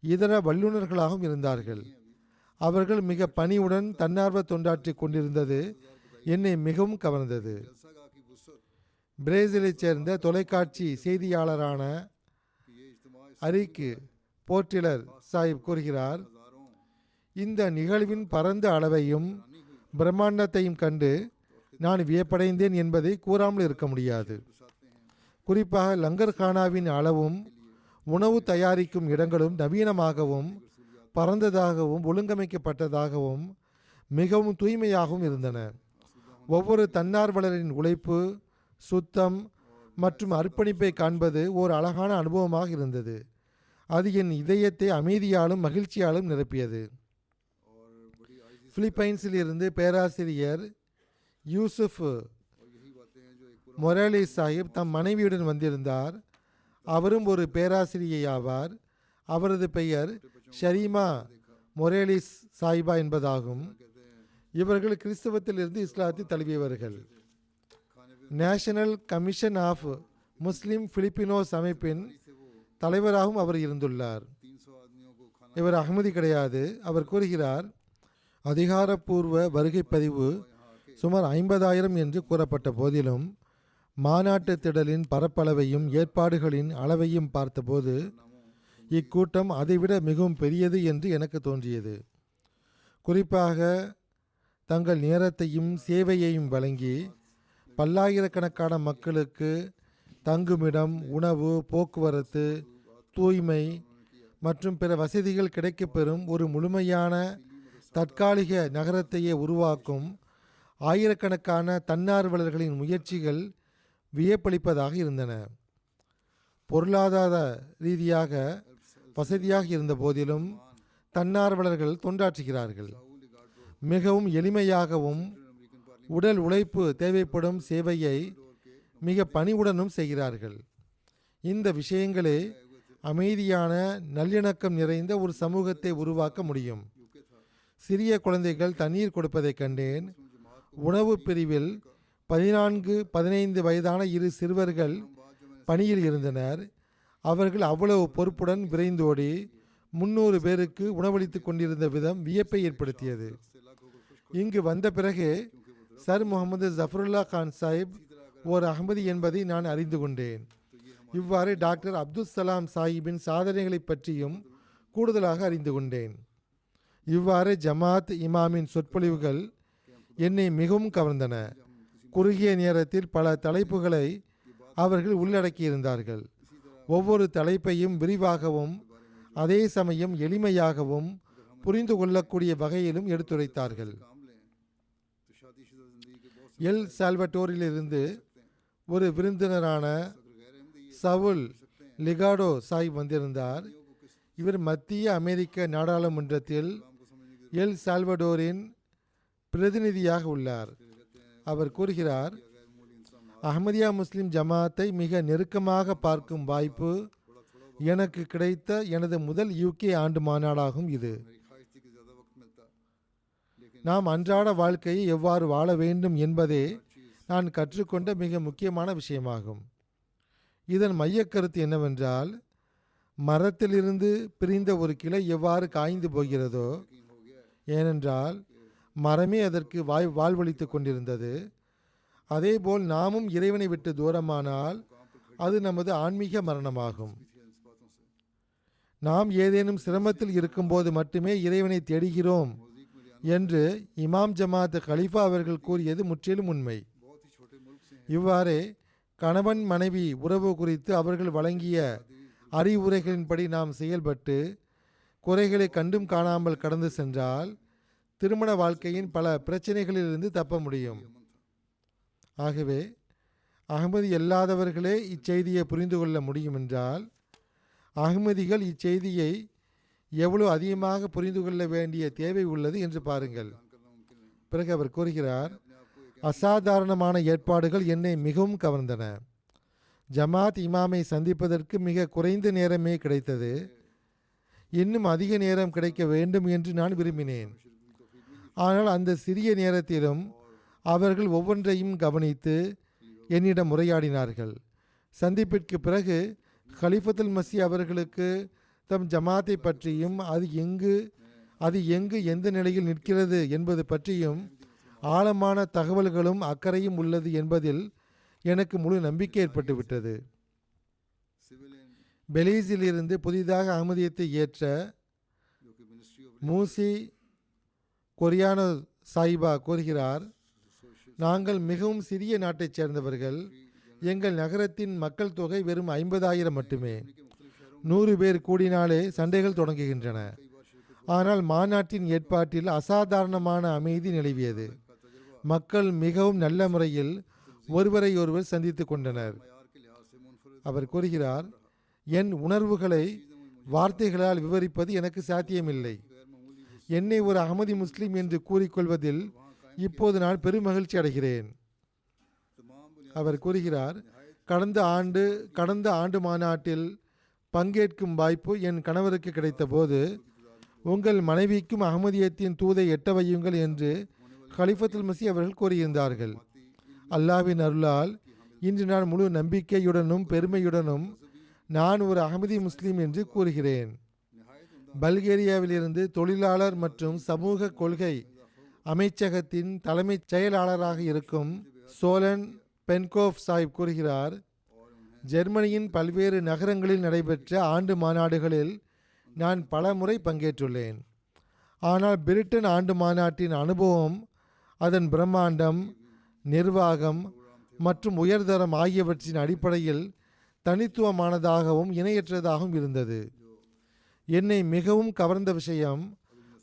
இதர வல்லுநர்களாகவும் இருந்தார்கள். அவர்கள் மிக பணிவுடன் தன்னார்வ தொண்டாற்றி கொண்டிருந்தது என்னை மிகவும் கவர்ந்தது. பிரேசிலைச் சேர்ந்த தொலைக்காட்சி செய்தியாளரான அரிக்கு போர்ட்டிலர் சாஹிப் கூறுகிறார், இந்த நிகழ்வின் பரந்த அளவையும் பிரம்மாண்டத்தையும் கண்டு நான் வியப்படைந்தேன் என்பதை கூறாமல் இருக்க முடியாது. குறிப்பாக லங்கர்கானாவின் அளவும் உணவு தயாரிக்கும் இடங்களும் நவீனமாகவும் பரந்ததாகவும் ஒழுங்கமைக்கப்பட்டதாகவும் மிகவும் தூய்மையாகவும் இருந்தன. ஒவ்வொரு தன்னார்வலரின் உழைப்பு, சுத்தம் மற்றும் அர்ப்பணிப்பை காண்பது ஓர் அழகான அனுபவமாக இருந்தது. அது என் இதயத்தை அமைதியாலும் மகிழ்ச்சியாலும் நிரப்பியது. பிலிப்பைன்ஸில் இருந்து பேராசிரியர் யூசுப் மொரேலி சாஹிப் தம் மனைவியுடன் வந்திருந்தார். அவரும் ஒரு பேராசிரியை ஆவார். அவரது பெயர் ஷரீமா மொரேலிஸ் சாஹிபா என்பதாகும். இவர்கள் கிறிஸ்தவத்திலிருந்து இஸ்லாத்தை தழுவியவர்கள். நேஷனல் கமிஷன் ஆஃப் முஸ்லிம் பிலிப்பினோஸ் அமைப்பின் தலைவராகவும் அவர் இருந்துள்ளார். இவர் அகமதி கிடையாது. அவர் கூறுகிறார், அதிகாரப்பூர்வ வருகை பதிவு சுமார் 50,000 என்று கூறப்பட்ட போதிலும் மாநாட்டு திடலின் பரப்பளவையும் ஏற்பாடுகளின் அளவையும் பார்த்தபோது இக்கூட்டம் அதைவிட மிகவும் பெரியது என்று எனக்கு தோன்றியது. குறிப்பாக தங்கள் நேரத்தையும் சேவையையும் வழங்கி பல்லாயிரக்கணக்கான மக்களுக்கு தங்குமிடம், உணவு, போக்குவரத்து, தூய்மை மற்றும் பிற வசதிகள் கிடைக்கப்பெறும் ஒரு முழுமையான தற்காலிக நகரத்தையே உருவாக்கும் ஆயிரக்கணக்கான தன்னார்வலர்களின் முயற்சிகள் வியப்பளிப்பதாக இருந்தன. பொருளாதார ரீதியாக வசதியாக இருந்த போதிலும் தன்னார்வலர்கள் தொண்டாற்றுகிறார்கள். மிகவும் எளிமையாகவும் உடல் உழைப்பு தேவைப்படும் சேவையை மிக பணிவுடனும் செய்கிறார்கள். இந்த விஷயங்களே அமைதியான நல்லிணக்கம் நிறைந்த ஒரு சமூகத்தை உருவாக்க முடியும். சிறிய குழந்தைகள் தண்ணீர் கொடுப்பதை கண்டேன். உணவு பிரிவில் 14-15 வயதான 2 சிறுவர்கள் பணியில் இருந்தனர். அவர்கள் அவ்வளவு பொறுப்புடன் விரைந்தோடி 300 பேருக்கு உணவளித்து கொண்டிருந்த விதம் வியப்பை ஏற்படுத்தியது. இங்கு வந்த பிறகு சர் முகமது ஜஃபருல்லா கான் சாஹிப் ஓர் அகமதி என்பதை நான் அறிந்து கொண்டேன். இவ்வாறு டாக்டர் அப்துல் சலாம் சாஹிப்பின் சாதனைகளை பற்றியும் கூடுதலாக அறிந்து கொண்டேன். இவ்வாறு ஜமாத் இமாமின் சொற்பொழிவுகள் என்னை மிகவும் கவர்ந்தன. குறுகிய நேரத்தில் பல தலைப்புகளை அவர்கள் உள்ளடக்கியிருந்தார்கள். ஒவ்வொரு தலைப்பையும் விரிவாகவும் அதே சமயம் எளிமையாகவும் புரிந்து கொள்ளக்கூடிய வகையிலும் எடுத்துரைத்தார்கள். எல் சால்வட்டோரிலிருந்து ஒரு விருந்தினரான சவுல் லிகாடோ சாஹிப் வந்திருந்தார். இவர் மத்திய அமெரிக்க நாடாளுமன்றத்தில் எல் சால்வடோரின் பிரதிநிதியாக உள்ளார். அவர் கூறுகிறார், அஹ்மதியா முஸ்லிம் ஜமாத்தை மிக நெருக்கமாக பார்க்கும் வாய்ப்பு எனக்கு கிடைத்த எனது முதல் யூகே ஆண்டு மாநாடாகும் இது. நாம் அன்றாட வாழ்க்கையை எவ்வாறு வாழ வேண்டும் என்பதே நான் கற்றுக்கொண்ட மிக முக்கியமான விஷயமாகும். இதன் மையக்கருத்து என்னவென்றால், மரத்திலிருந்து பிரிந்த ஒரு கிளை எவ்வாறு காய்ந்து போகிறதோ, ஏனென்றால் மரமே அதற்கு வாழ்வளித்து கொண்டிருந்தது, அதேபோல் நாமும் இறைவனை விட்டு தூரமானால் அது நமது ஆன்மீக மரணமாகும். நாம் ஏதேனும் சிரமத்தில் இருக்கும்போது மட்டுமே இறைவனை தேடுகிறோம் என்று இமாம் ஜமாத் கலீஃபா அவர்கள் கூறியது முற்றிலும் உண்மை. இவ்வாறே கணவன் மனைவி உறவு குறித்து அவர்கள் வழங்கிய அறிவுரைகளின்படி நாம் செயல்பட்டு குறைகளை கண்டும் காணாமல் கடந்து சென்றால் திருமண வாழ்க்கையின் பல பிரச்சனைகளிலிருந்து தப்ப முடியும். ஆகவே அகமதி அல்லாதவர்களே இச்செய்தியை புரிந்து கொள்ள முடியும் என்றால், அகமதிகள் இச்செய்தியை எவ்வளவு அதிகமாக புரிந்து கொள்ள வேண்டிய தேவை உள்ளது என்று பாருங்கள். பிறகு அவர் கூறுகிறார், அசாதாரணமான ஏற்பாடுகள் என்னை மிகவும் கவர்ந்தன. ஜமாத் இமாமை சந்திப்பதற்கு மிக குறைந்த நேரமே கிடைத்தது. இன்னும் அதிக நேரம் கிடைக்க வேண்டும் என்று நான் விரும்பினேன். ஆனால் அந்த சிறிய நேரத்திலும் அவர்கள் ஒவ்வொன்றையும் கவனித்து என்னிடம் உரையாடினார்கள். சந்திப்பிற்கு பிறகு கலிஃபத்துல் மசி அவர்களுக்கு தம் ஜமாத்தை பற்றியும் அது எங்கு எந்த நிலையில் நிற்கிறது என்பது பற்றியும் ஆழமான தகவல்களும் அக்கறையும் உள்ளது என்பதில் எனக்கு முழு நம்பிக்கை ஏற்பட்டுவிட்டது. பெலீஸில் இருந்து புதிதாக அகமதியத்தை ஏற்ற மூசி கொரியானோ சாயிபா கூறுகிறார், நாங்கள் மிகவும் சிறிய நாட்டைச் சேர்ந்தவர்கள். எங்கள் நகரத்தின் மக்கள் தொகை வெறும் 50,000 மட்டுமே. 100 பேர் கூடினாலே சண்டைகள் தொடங்குகின்றன. ஆனால் மாநாட்டின் ஏற்பாட்டில் அசாதாரணமான அமைதி நிலவியது. மக்கள் மிகவும் நல்ல முறையில் ஒருவரை ஒருவர் சந்தித்து கொண்டனர். அவர் கூறுகிறார், என் உணர்வுகளை வார்த்தைகளால் விவரிப்பது எனக்கு சாத்தியமில்லை. என்னை ஒரு அகமதி முஸ்லிம் என்று கூறிக்கொள்வதில் இப்போது நான் பெருமகிழ்ச்சி அடைகிறேன். அவர் கூறுகிறார், கடந்த ஆண்டு மாநாட்டில் பங்கேற்கும் வாய்ப்பு என் கணவருக்கு கிடைத்த போது, உங்கள் மனைவிக்கும் அகமதியத்தின் தூதை எட்ட வையுங்கள் என்று கலிஃபத்துல் மசி அவர்கள் கூறியிருந்தார்கள். அல்லாஹ்வின் அருளால் இன்று நான் முழு நம்பிக்கையுடனும் பெருமையுடனும் நான் ஒரு அகமதி முஸ்லீம் என்று கூறுகிறேன். பல்கேரியாவிலிருந்து தொழிலாளர் மற்றும் சமூக கொள்கை அமைச்சகத்தின் தலைமைச் செயலாளராக இருக்கும் சோலன் பென்கோஃப் சாஹிப் கூறுகிறார், ஜெர்மனியின் பல்வேறு நகரங்களில் நடைபெற்ற ஆண்டு மாநாடுகளில் நான் பல முறை பங்கேற்றுள்ளேன். ஆனால் பிரிட்டன் ஆண்டு மாநாட்டின் அனுபவம் அதன் பிரம்மாண்டம், நிர்வாகம் மற்றும் உயர்தரம் ஆகியவற்றின் அடிப்படையில் தனித்துவமானதாகவும் இணையற்றதாகவும் இருந்தது. என்னை மிகவும் கவர்ந்த விஷயம்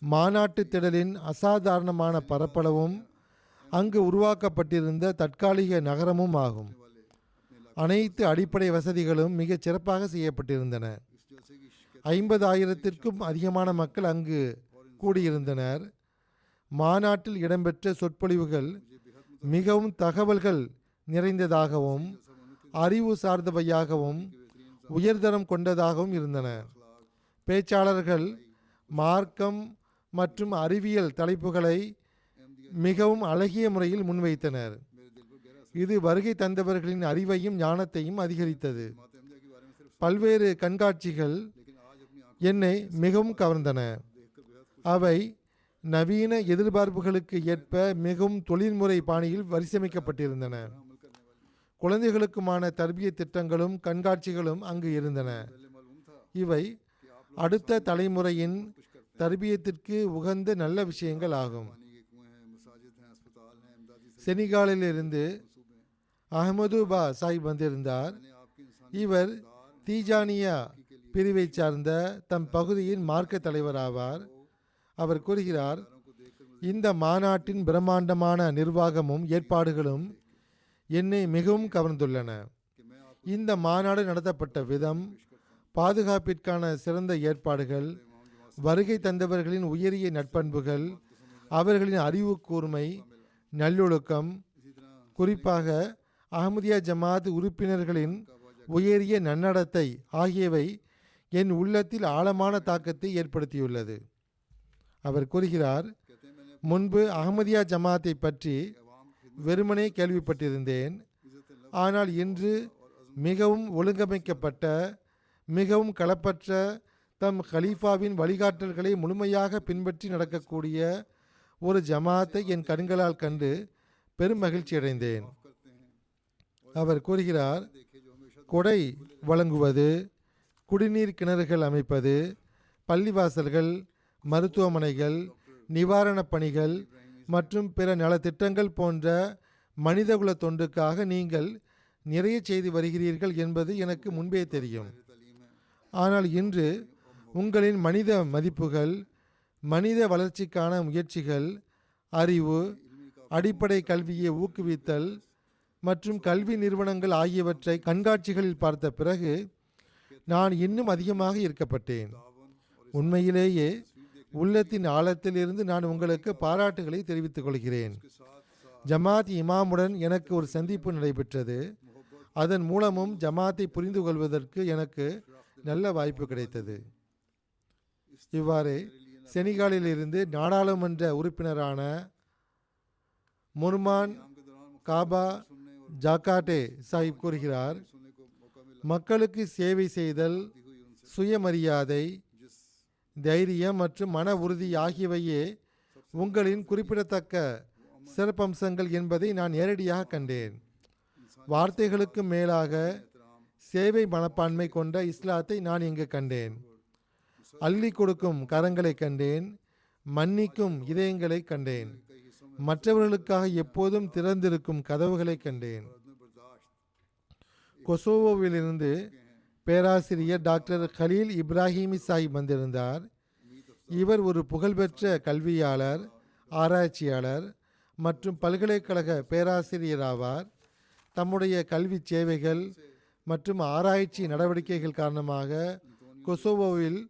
மாநாட்டு திடலின் அசாதாரணமான பரப்பளவும் அங்கு உருவாக்கப்பட்டிருந்த தற்காலிக நகரமும் ஆகும். அனைத்து அடிப்படை வசதிகளும் மிகச் சிறப்பாக செய்யப்பட்டிருந்தன. 50,000த்திற்கும் அதிகமான மக்கள் அங்கு கூடியிருந்தனர். மாநாட்டில் இடம்பெற்ற சொற்பொழிவுகள் மிகவும் தகவல்கள் நிறைந்ததாகவும் அறிவு சார்ந்தவையாகவும் உயர்தரம் கொண்டதாகவும் இருந்தன. பேச்சாளர்கள் மார்க்கம் மற்றும் அறிவியல் தலைப்புகளை மிகவும் அழகிய முறையில் முன்வைத்தனர். இது வருகை தந்தவர்களின் அறிவையும் ஞானத்தையும் அதிகரித்தது. பல்வேறு கண்காட்சிகள் என்னை மிகவும் கவர்ந்தன. அவை நவீன எதிர்பார்ப்புகளுக்கு ஏற்ப மிகவும் தொழில்முறை பாணியில் வரிசமைக்கப்பட்டிருந்தன. குழந்தைகளுக்குமான தர்பியத் திட்டங்களும் கண்காட்சிகளும் அங்கு இருந்தன. இவை அடுத்த தலைமுறையின் தர்பியத்திற்கு உகந்த நல்ல விஷயங்கள் ஆகும். पानी के कुएं हैं, मसाजिद हैं, अस्पताल हैं, इमदादी से செனிகாலிலிருந்து मंसूबे हैं। அஹமது பா சாஹிப் வந்திருந்தார். मैंने आपकी इंसानी இவர் தீஜானியா பிரிவை சார்ந்த தம் பகுதியின் மார்க்க தலைவர் ஆவார். அவர் கூறுகிறார், को देखकर இந்த மாநாட்டின் பிரம்மாண்டமான நிர்வாகமும் ஏற்பாடுகளும் என்னை மிகவும் கவர்ந்துள்ளன. कि मैं आपको இந்த மாநாடு நடத்தப்பட்ட விதம், பாதுகாப்பிற்கான சிறந்த ஏற்பாடுகள், வருகை தந்தவர்களின் உயரிய நட்பண்புகள், அவர்களின் அறிவு கூர்மை, நல்லொழுக்கம், इसी तरह குறிப்பாக அஹ்மதியா ஜமாத் உறுப்பினர்களின் உயரிய நன்னடத்தை ஆகியவை என் உள்ளத்தில் ஆழமான தாக்கத்தை ஏற்படுத்தியுள்ளது. அவர் கூறுகிறார், कहते हैं मैंने முன்பு அஹ்மதியா ஜமாத்தை பற்றி अवाम की வெறுமனே கேள்விப்பட்டிருந்தேன். इज्जत लफ्ज़ ஆனால் இன்று மிகவும் ஒழுங்கமைக்கப்பட்ட, மிகவும் களப்பற்ற, தம் கலீஃபாவின் வழிகாட்டல்களை முழுமையாக பின்பற்றி நடக்கக்கூடிய ஒரு ஜமாத்தை என் கண்களால் கண்டு பெரும் மகிழ்ச்சி அடைந்தேன். करते हैं அவர் கூறுகிறார், देखे जो हमेशा கொடை வழங்குவது, குடிநீர் கிணறுகள் அமைப்பது, பள்ளிவாசல்கள், மருத்துவமனைகள், நிவாரணப் பணிகள் மற்றும் பிற நலத்திட்டங்கள் போன்ற மனிதகுல தொண்டுக்காக நீங்கள் நிறைய செய்து வருகிறீர்கள் என்பது எனக்கு முன்பே தெரியும். तालीम है ஆனால் இன்று உங்களின் மனித மதிப்புகள், மனித வளர்ச்சிக்கான முயற்சிகள், அறிவு, அடிப்படை கல்வியை ஊக்குவித்தல் மற்றும் கல்வி நிறுவனங்கள் ஆகியவற்றை கண்காட்சிகளில் பார்த்த பிறகு நான் இன்னும் அதிகமாக ஈர்க்கப்பட்டேன். உண்மையிலேயே உள்ளத்தின் ஆழத்திலிருந்து நான் உங்களுக்கு பாராட்டுகளை தெரிவித்துக் கொள்கிறேன். ஜமாத் இமாமுடன் எனக்கு ஒரு சந்திப்பு நடைபெற்றது. அதன் மூலமும் ஜமாத்தை புரிந்து கொள்வதற்கு எனக்கு நல்ல வாய்ப்பு கிடைத்தது. இவ்வாறு செனிகாலில் இருந்து நாடாளுமன்ற உறுப்பினரான முர்மான் के दौरान காபா ஜாக்காட்டே சாஹிப் கூறுகிறார், सुनने को मौका मिला மக்களுக்கு சேவை செய்தல், हुई उनसे சுயமரியாதை, जिस தைரியம் மற்றும் மன உறுதி ஆகியவையே உங்களின் குறிப்பிடத்தக்க சிறப்பம்சங்கள் என்பதை நான் நேரடியாக கண்டேன். வார்த்தைகளுக்கு மேலாக சேவை மனப்பான்மை கொண்ட இஸ்லாத்தை நான் இங்கு கண்டேன். அள்ளி கொடுக்கும் கரங்களை கண்டேன், மன்னிக்கும் இதயங்களை கண்டேன், மற்றவர்களுக்காக எப்போதும் திறந்திருக்கும் கதவுகளை கண்டேன். கொசோவோவிலிருந்து பேராசிரியர் டாக்டர் கலீல் இப்ராஹிமி சாஹிப் வந்திருந்தார். இவர் ஒரு புகழ்பெற்ற கல்வியாளர், ஆராய்ச்சியாளர் மற்றும் பல்கலைக்கழக பேராசிரியர் ஆவார். தம்முடைய கல்வி சேவைகள் மற்றும் ஆராய்ச்சி நடவடிக்கைகள் காரணமாக கொசோவோவில்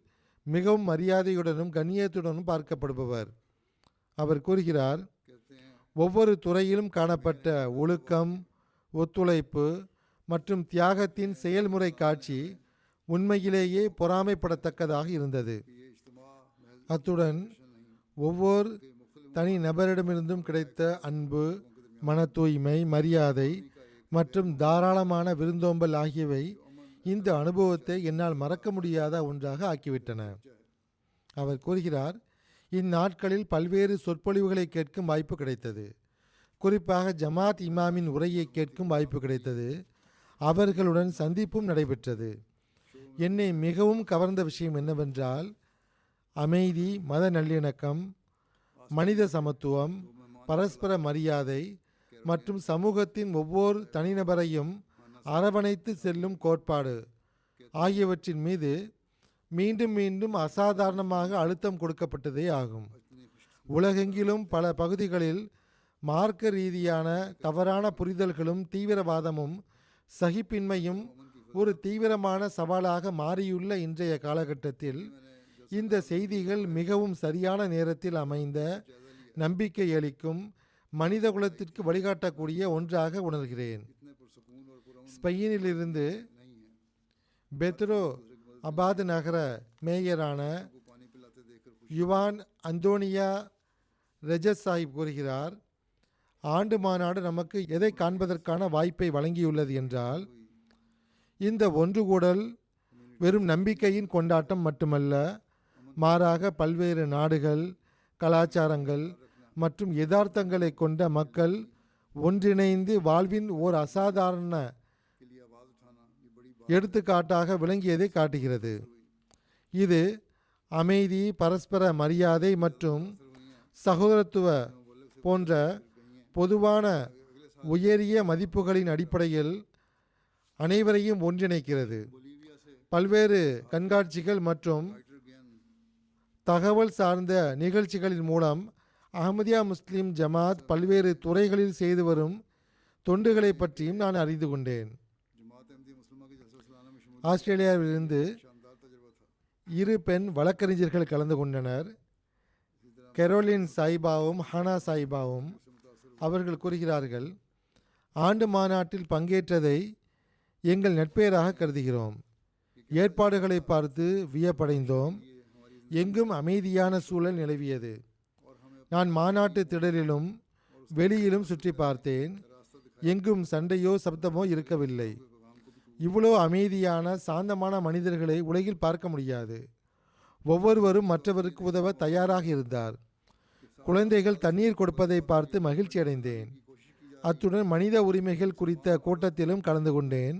மிகவும் மரியாதையுடனும் கண்ணியத்துடனும் பார்க்கப்படுபவர். அவர் கூறுகிறார், कहते हैं ஒவ்வொரு துறையிலும் காணப்பட்ட ஒழுக்கம், ஒத்துழைப்பு மற்றும் தியாகத்தின் செயல்முறை காட்சி உண்மையிலேயே பொறாமைப்படத்தக்கதாக இருந்தது. ये इज्तिमा महज அத்துடன் ஒவ்வொரு தனி நபரிடமிருந்தும் கிடைத்த அன்பு, மன தூய்மை, மரியாதை மற்றும் தாராளமான விருந்தோம்பல் ஆகியவை இந்த அனுபவத்தை என்னால் மறக்க முடியாத ஒன்றாக ஆக்கிவிட்டன. அவர் கூறுகிறார், இந்நாட்களில் பல்வேறு சொற்பொழிவுகளை கேட்கும் வாய்ப்பு கிடைத்தது. குறிப்பாக ஜமாத் இமாமின் உரையை கேட்கும் வாய்ப்பு கிடைத்தது. அவர்களுடன் சந்திப்பும் நடைபெற்றது. என்னை மிகவும் கவர்ந்த விஷயம் என்னவென்றால், அமைதி, மத நல்லிணக்கம், மனித சமத்துவம், பரஸ்பர மரியாதை மற்றும் சமூகத்தின் ஒவ்வொரு தனிநபரையும் அரவணைத்து செல்லும் கோட்பாடு ஆகியவற்றின் மீது மீண்டும் மீண்டும் அசாதாரணமாக அழுத்தம் கொடுக்கப்பட்டதே ஆகும். உலகெங்கிலும் பல பகுதிகளில் மார்க்க ரீதியான தவறான புரிதல்களும் தீவிரவாதமும் சகிப்பின்மையும் ஒரு தீவிரமான சவாலாக மாறியுள்ள இன்றைய காலகட்டத்தில் இந்த செய்திகள் மிகவும் சரியான நேரத்தில் அமைந்த, நம்பிக்கை அளிக்கும், மனித குலத்திற்கு வழிகாட்டக்கூடிய ஒன்றாக உணர்கிறேன். इतने पुरसकून और पुरअमन ஸ்பெயினிலிருந்து नहीं है பெத்ரோ அபாத் நகர மேயரான को पानी पिलाते देखकर खुश யுவான் அந்தோனியா ரெஜஸ் சாஹிப் கூறுகிறார், ஆண்டு மாநாடு நமக்கு எதை காண்பதற்கான வாய்ப்பை வழங்கியுள்ளது என்றால், இந்த ஒன்றுகூடல் வெறும் நம்பிக்கையின் கொண்டாட்டம் மட்டுமல்ல, மாறாக பல்வேறு நாடுகள், கலாச்சாரங்கள் மற்றும் யதார்த்தங்களை கொண்ட மக்கள் ஒன்றிணைந்து வாழ்வின் ஓர் அசாதாரண के लिए आवाज़ उठाना ये बड़ी எடுத்துக்காட்டாக விளங்கியதை காட்டுகிறது. இது அமைதி, பரஸ்பர மரியாதை மற்றும் சகோதரத்துவ போன்ற பொதுவான உயரிய மதிப்புகளின் அடிப்படையில் அனைவரையும் ஒன்றிணைக்கிறது. பல்வேறு கண்காட்சிகள் மற்றும் தகவல் சார்ந்த நிகழ்ச்சிகளின் மூலம் அஹமதியா முஸ்லிம் ஜமாத் பல்வேறு துறைகளில் செய்து வரும் தொண்டுகளை பற்றியும் நான் அறிந்து கொண்டேன். ஆஸ்திரேலியாவிலிருந்து 2 பெண் வழக்கறிஞர்கள் கலந்து கொண்டனர். கெரோலின் சாய்பாவும் ஹானா சாய்பாவும். அவர்கள் கூறுகிறார்கள், ஆண்டு மாநாட்டில் பங்கேற்றதை எங்கள் நட்பெயராக கருதுகிறோம். ஏற்பாடுகளை பார்த்து வியப்படைந்தோம். எங்கும் அமைதியான சூழல் நிலவியது. நான் மாநாட்டு திடலிலும் வெளியிலும் சுற்றி பார்த்தேன். எங்கும் சண்டையோ சப்தமோ இருக்கவில்லை. இவ்வளோ அமைதியான சாந்தமான மனிதர்களை உலகில் பார்க்க முடியாது. ஒவ்வொருவரும் மற்றவருக்கு உதவ தயாராக இருந்தார். குழந்தைகள் தண்ணீர் கொடுப்பதை பார்த்து மகிழ்ச்சி அடைந்தேன். அத்துடன் மனித உரிமைகள் குறித்த கூட்டத்திலும் கலந்து கொண்டேன்.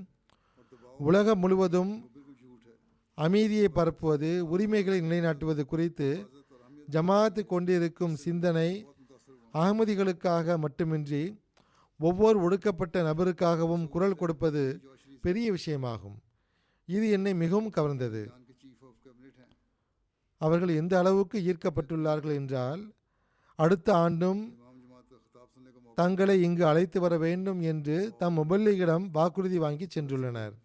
உலகம் முழுவதும் அமைதியை பரப்புவது, உரிமைகளை நிலைநாட்டுவது குறித்து ஜமாத் கொண்டிருக்கும் சிந்தனை அகமதிகளுக்காக மட்டுமின்றி ஒவ்வொரு ஒடுக்கப்பட்ட நபருக்காகவும் குரல் கொடுப்பது பெரிய விஷயமாகும். இது என்னை மிகவும் கவர்ந்தது. அவர்கள் எந்த அளவுக்கு ஈர்க்கப்பட்டுள்ளார்கள் என்றால், அடுத்த ஆண்டும் தங்களை இங்கு அழைத்து வர வேண்டும் என்று தம் முபல்லிகிடம் வாக்குறுதி வாங்கி சென்றுள்ளனர்.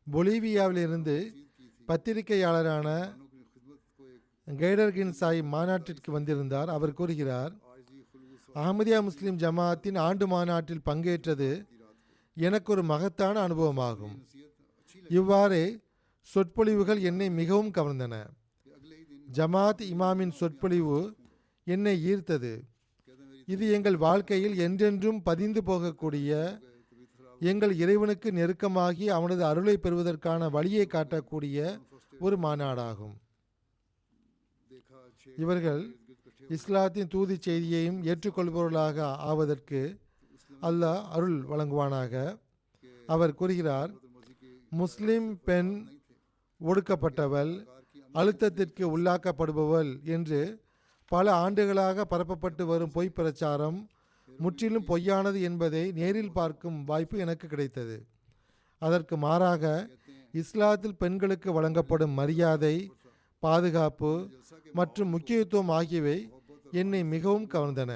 பொலிவியாவிலிருந்து பத்திரிகையாளரான கைடர்கின் சாய் மாநாட்டிற்கு வந்திருந்தார். அவர் கூறுகிறார், அஹமதியா முஸ்லிம் ஜமாத்தின் ஆண்டு மாநாட்டில் பங்கேற்றது எனக்கு ஒரு மகத்தான அனுபவமாகும். இவ்வாறே சொற்பொழிவுகள் என்னை மிகவும் கவர்ந்தன. ஜமாத் இமாமின் சொற்பொழிவு என்னை ஈர்த்தது. இது எங்கள் வாழ்க்கையில் என்றென்றும் பதிந்து போகக்கூடிய, எங்கள் இறைவனுக்கு நெருக்கமாகி அவனது அருளை பெறுவதற்கான வழியை காட்டக்கூடிய ஒரு மாநாடாகும். இவர்கள் இஸ்லாத்தின் தூது செய்தியையும் ஏற்றுக்கொள்பவர்களாக ஆவதற்கு அல்லாஹ் அருள் வழங்குவானாக. அவர் கூறுகிறார், முஸ்லிம் பெண் ஒடுக்கப்பட்டவள், அழுத்தத்திற்கு உள்ளாக்கப்படுபவள் என்று பல ஆண்டுகளாக பரப்பப்பட்டு வரும் பொய் பிரச்சாரம் முற்றிலும் பொய்யானது என்பதை நேரில் பார்க்கும் வாய்ப்பு எனக்கு கிடைத்தது. அதற்கு மாறாக இஸ்லாத்தில் பெண்களுக்கு வழங்கப்படும் மரியாதை, பாதுகாப்பு மற்றும் முக்கியத்துவம் ஆகியவை என்னை மிகவும் கவர்ந்தன.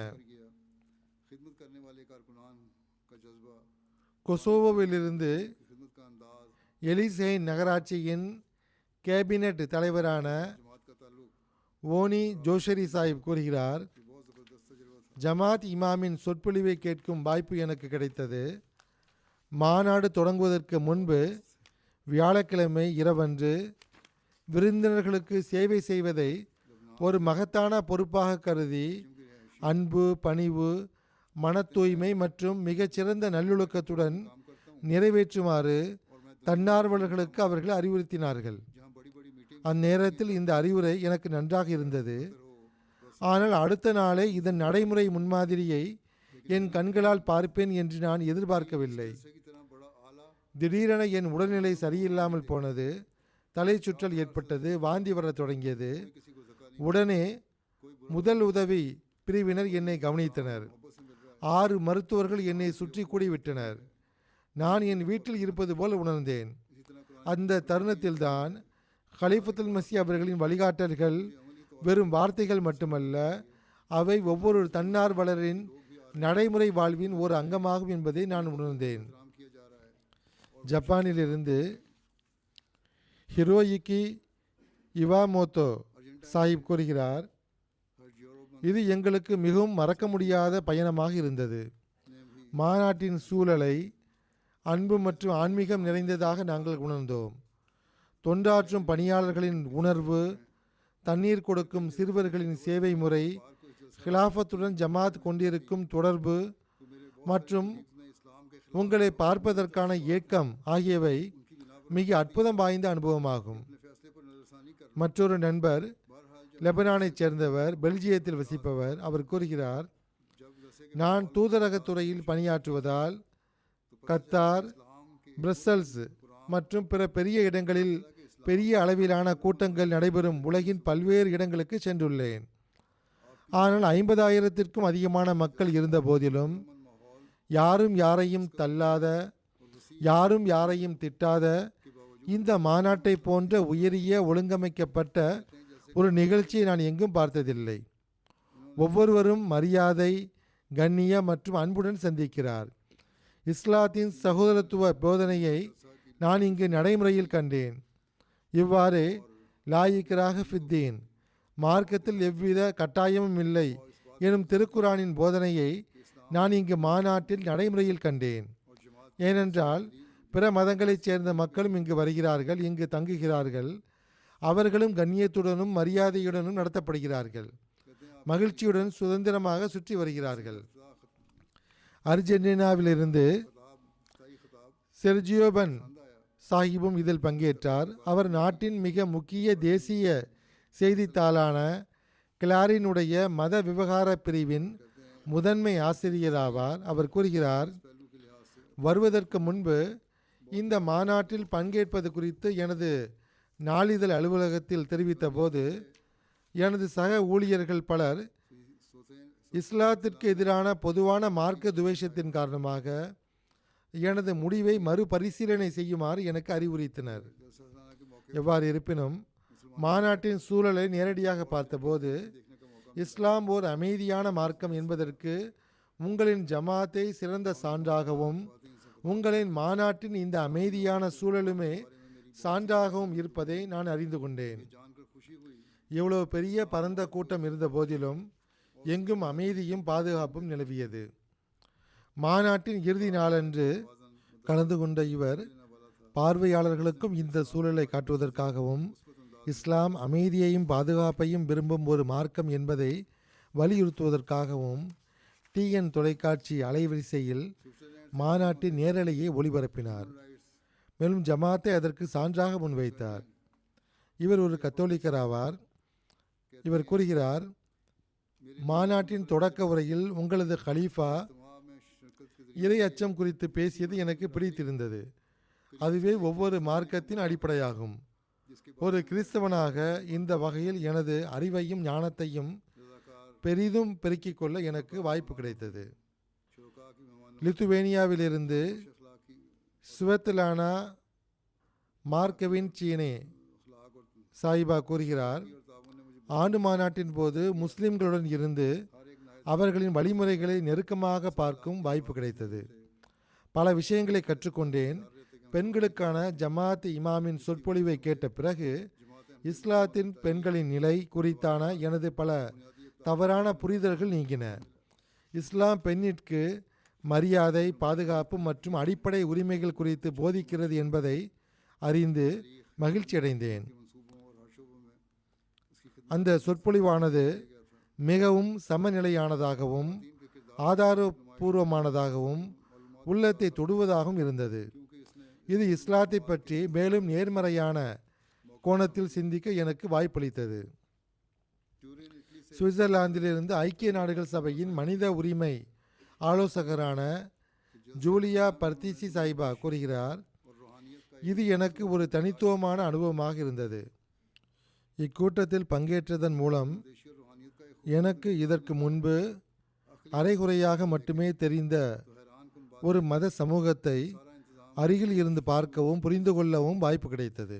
கொசோவோவிலிருந்து எலிசெயின் நகராட்சியின் கேபினெட் தலைவரான ஓனி ஜோஷரி சாஹிப் கூறுகிறார், ஜமாத் இமாமின் சொற்பொழிவை கேட்கும் வாய்ப்பு எனக்கு கிடைத்தது. மாநாடு தொடங்குவதற்கு முன்பு வியாழக்கிழமை இரவன்று விருந்தினர்களுக்கு சேவை செய்வதை ஒரு மகத்தான பொறுப்பாக கருதி அன்பு, பணிவு, மன தூய்மை மற்றும் மிகச்சிறந்த நல்லொழுக்கத்துடன் நிறைவேற்றுமாறு தன்னார்வலர்களுக்கு அவர்கள் அறிவுறுத்தினார்கள். அந்நேரத்தில் இந்த அறிவுரை எனக்கு நன்றாக இருந்தது. ஆனால் அடுத்த நாளே இதன் நடைமுறை முன்மாதிரியை என் கண்களால் பார்ப்பேன் என்று நான் எதிர்பார்க்கவில்லை. திடீரென என் உடல்நிலை சரியில்லாமல் போனது. தலை சுற்றல் ஏற்பட்டது. வாந்தி வர தொடங்கியது. உடனே முதல் உதவி பிரிவினர் என்னை கவனித்தனர். 6 மருத்துவர்கள் என்னை சுற்றி கூடிவிட்டனர். நான் என் வீட்டில் இருப்பது போல் உணர்ந்தேன். அந்த தருணத்தில்தான் கலீஃபத்துல் மஸீஹ் அவர்களின் வழிகாட்டல்கள் வெறும் வார்த்தைகள் மட்டுமல்ல, அவை ஒவ்வொரு தன்னார்வலரின் நடைமுறை வாழ்வின் ஒரு அங்கமாகும் என்பதை நான் உணர்ந்தேன். ஜப்பானிலிருந்து ஹிரோயிகி இவாமோட்டோ சாஹிப் கூறுகிறார், இது எங்களுக்கு மிகவும் மறக்க முடியாத பயணமாக இருந்தது. மாநாட்டின் சூழலை அன்பு மற்றும் ஆன்மீகம் நிறைந்ததாக நாங்கள் உணர்ந்தோம். தொண்டாற்றும் பணியாளர்களின் உணர்வு, தண்ணீர் கொடுக்கும் சிறுவர்களின் சேவை முறை, ஹிலாஃபத்துடன் ஜமாத் கொண்டிருக்கும் தொடர்பு மற்றும் உங்களை பார்ப்பதற்கான ஏக்கம் ஆகியவை மிக அற்புதம் வாய்ந்த அனுபவமாகும். மற்றொரு நண்பர் லெபனானைச் சேர்ந்தவர், பெல்ஜியத்தில் வசிப்பவர். அவர் கூறுகிறார், நான் தூதரகத் துறையில் பணியாற்றுவதால் கத்தார், பிரசல்ஸ் மற்றும் பிற பெரிய இடங்களில் பெரிய அளவிலான கூட்டங்கள் நடைபெறும் உலகின் பல்வேறு இடங்களுக்கு சென்றுள்ளேன். ஆனால் 50,000-த்திற்கும் அதிகமான மக்கள் இருந்த போதிலும் யாரும் யாரையும் தள்ளாத, யாரும் யாரையும் திட்டாத இந்த மாநாட்டை போன்ற உயரிய ஒழுங்கமைக்கப்பட்ட ஒரு நிகழ்ச்சியை நான் எங்கும் பார்த்ததில்லை. ஒவ்வொருவரும் மரியாதை, கண்ணியம் மற்றும் அன்புடன் சந்திக்கிறார். இஸ்லாத்தின் சகோதரத்துவ போதனையை நான் இங்கு நடைமுறையில் கண்டேன். இவ்வாறு லா இக்ராஹ ஃபித்தீன், மார்க்கத்தில் எவ்வித கட்டாயமும் இல்லை எனும் திருக்குரானின் போதனையை நான் இங்கு மாநாட்டில் நடைமுறையில் கண்டேன். ஏனென்றால் பிற மதங்களைச் சேர்ந்த மக்களும் இங்கு வருகிறார்கள், இங்கு தங்குகிறார்கள். அவர்களும் கண்ணியத்துடனும் மரியாதையுடனும் நடத்தப்படுகிறார்கள். மகிழ்ச்சியுடன் சுதந்திரமாக சுற்றி வருகிறார்கள். அர்ஜென்டினாவிலிருந்து செர்ஜியோபன் சாஹிபும் இதில் பங்கேற்றார். அவர் நாட்டின் மிக முக்கிய தேசிய செய்தித்தாளான கிளாரினுடைய மத விவகார பிரிவின் முதன்மை ஆசிரியராவார். அவர் கூறுகிறார், வருவதற்கு முன்பு இந்த மாநாட்டில் பங்கேற்பது குறித்து எனது நாளிதழ் அலுவலகத்தில் தெரிவித்த போது எனது சக ஊழியர்கள் பலர் இஸ்லாத்திற்கு எதிரான பொதுவான மார்க்க துவேஷத்தின் காரணமாக எனது முடிவை மறுபரிசீலனை செய்யுமாறு எனக்கு அறிவுறுத்தினர். எவ்வாறு இருப்பினும் மாநாட்டின் சூழலை நேரடியாக பார்த்தபோது இஸ்லாம் ஓர் அமைதியான மார்க்கம் என்பதற்கு உங்களின் ஜமாத்தை சிறந்த சான்றாகவும் உங்களின் மாநாட்டின் இந்த அமைதியான சூழலுமே சான்றாகவும் இருப்பதை நான் அறிந்து கொண்டேன். இவ்வளவு பெரிய பரந்த கூட்டம் இருந்த போதிலும் எங்கும் அமைதியும் பாதுகாப்பும் நிலவியது. மாநாட்டின் இறுதி நாளன்று கலந்து கொண்ட இவர் பார்வையாளர்களுக்கும் இந்த சூழலை காட்டுவதற்காகவும் இஸ்லாம் அமைதியையும் பாதுகாப்பையும் விரும்பும் ஒரு மார்க்கம் என்பதை வலியுறுத்துவதற்காகவும் TN தொலைக்காட்சி அலைவரிசையில் மாநாட்டின் நேரலையை ஒளிபரப்பினார். மேலும் ஜமாத்தை அதற்கு சான்றாக முன்வைத்தார். இவர் ஒரு கத்தோலிக்கர் ஆவார். இவர் கூறுகிறார், மாநாட்டின் தொடக்க உரையில் உங்களது கலீஃபா இறை அச்சம் குறித்து பேசியது எனக்கு பிடித்திருந்தது. அதுவே ஒவ்வொரு மார்க்கத்தின் அடிப்படையாகும். ஒரு கிறிஸ்தவனாக இந்த வகையில் எனது அறிவையும் ஞானத்தையும் பெரிதும் பெருக்கிக் கொள்ள எனக்கு வாய்ப்பு கிடைத்தது. லித்துவேனியாவிலிருந்து ஸ்வெத்லானா மார்க்கவின் சீனே சாயிபா கூறுகிறார், ஆண்டு மாநாட்டின் போது முஸ்லிம்களுடன் இருந்து அவர்களின் வழிமுறைகளை நெருக்கமாக பார்க்கும் வாய்ப்பு கிடைத்தது. பல விஷயங்களை கற்றுக்கொண்டேன். பெண்களுக்கான ஜமாத் இமாமின் சொற்பொழிவை கேட்ட பிறகு இஸ்லாத்தின் பெண்களின் நிலை குறித்தான எனது பல தவறான புரிதல்கள் நீங்கின. இஸ்லாம் பெண்ணிற்கு மரியாதை, பாதுகாப்பு மற்றும் அடிப்படை உரிமைகள் குறித்து போதிக்கிறது என்பதை அறிந்து மகிழ்ச்சி அடைந்தேன். அந்த சொற்பொழிவானது மிகவும் சமநிலையானதாகவும் ஆதாரபூர்வமானதாகவும் உள்ளத்தை தொடுவதாகவும் இருந்தது. இது இஸ்லாத்தை பற்றி மேலும் நேர்மறையான கோணத்தில் சிந்திக்க எனக்கு வாய்ப்பளித்தது. சுவிட்சர்லாந்திலிருந்து ஐக்கிய நாடுகள் சபையின் மனித உரிமை ஆலோசகரான ஜூலியா பர்தீசி சாயிபா கூறுகிறார், இது எனக்கு ஒரு தனித்துவமான அனுபவமாக இருந்தது. இக்கூட்டத்தில் பங்கேற்றதன் மூலம் எனக்கு இதற்கு முன்பு அரைகுறையாக மட்டுமே தெரிந்த ஒரு மத சமூகத்தை அருகில் இருந்து பார்க்கவும் புரிந்து கொள்ளவும் வாய்ப்பு கிடைத்தது.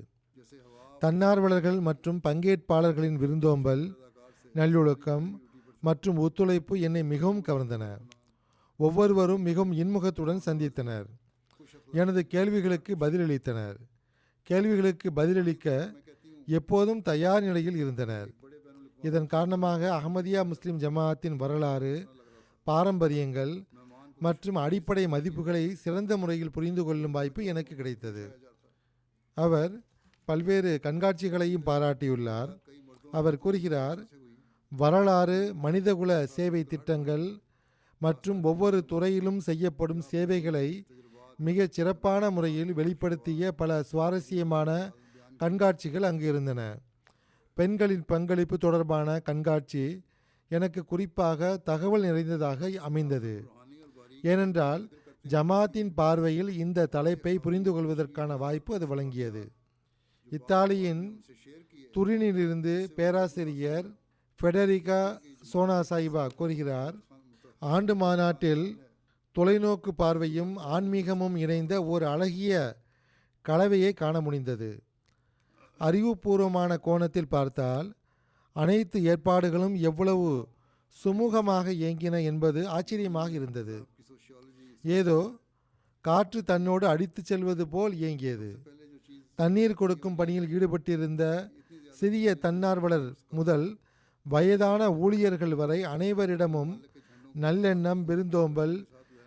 தன்னார்வலர்கள் மற்றும் பங்கேற்பாளர்களின் விருந்தோம்பல், நல்லொழுக்கம் மற்றும் ஒத்துழைப்பு என்னை மிகவும் கவர்ந்தன. ஒவ்வொருவரும் மிகவும் இன்முகத்துடன் சந்தித்தனர். எனது கேள்விகளுக்கு பதிலளித்தனர். கேள்விகளுக்கு பதிலளிக்க எப்போதும் தயார் நிலையில் இருந்தனர். இதன் காரணமாக அஹமதியா முஸ்லிம் ஜமாஅத்தின் வரலாறு, பாரம்பரியங்கள் மற்றும் அடிப்படை மதிப்புகளை சிறந்த முறையில் புரிந்து கொள்ளும் வாய்ப்பு எனக்கு கிடைத்தது. அவர் பல்வேறு கண்காட்சிகளையும் பாராட்டியுள்ளார். அவர் கூறுகிறார், வரலாறு, மனிதகுல சேவை திட்டங்கள் மற்றும் ஒவ்வொரு துறையிலும் செய்யப்படும் சேவைகளை மிகச் சிறப்பான முறையில் வெளிப்படுத்திய பல சுவாரஸ்யமான கண்காட்சிகள் அங்கு இருந்தன. பெண்களின் பங்களிப்பு தொடர்பான கண்காட்சி எனக்கு குறிப்பாக தகவல் நிறைந்ததாக அமைந்தது. ஏனென்றால் ஜமாத்தின் பார்வையில் இந்த தலைப்பை புரிந்து கொள்வதற்கான வாய்ப்பு அது வழங்கியது. இத்தாலியின் துரினிலிருந்து பேராசிரியர் ஃபெடரிகா சோனாசாயிபா கூறுகிறார், ஆண்டு மாநாட்டில் தொலைநோக்கு பார்வையும் ஆன்மீகமும் இணைந்த ஒரு அழகிய கலவையை காண முடிந்தது. அறிவுபூர்வமான கோணத்தில் பார்த்தால் அனைத்து ஏற்பாடுகளும் எவ்வளவு சுமூகமாக இயங்கின என்பது ஆச்சரியமாக இருந்தது. ஏதோ காற்று தன்னோடு அடித்து செல்வது போல் இயங்கியது. தண்ணீர் கொடுக்கும் பணியில் ஈடுபட்டிருந்த சிறிய தன்னார்வலர் முதல் வயதான ஊழியர்கள் வரை அனைவரிடமும் நல்லெண்ணம், விருந்தோம்பல்,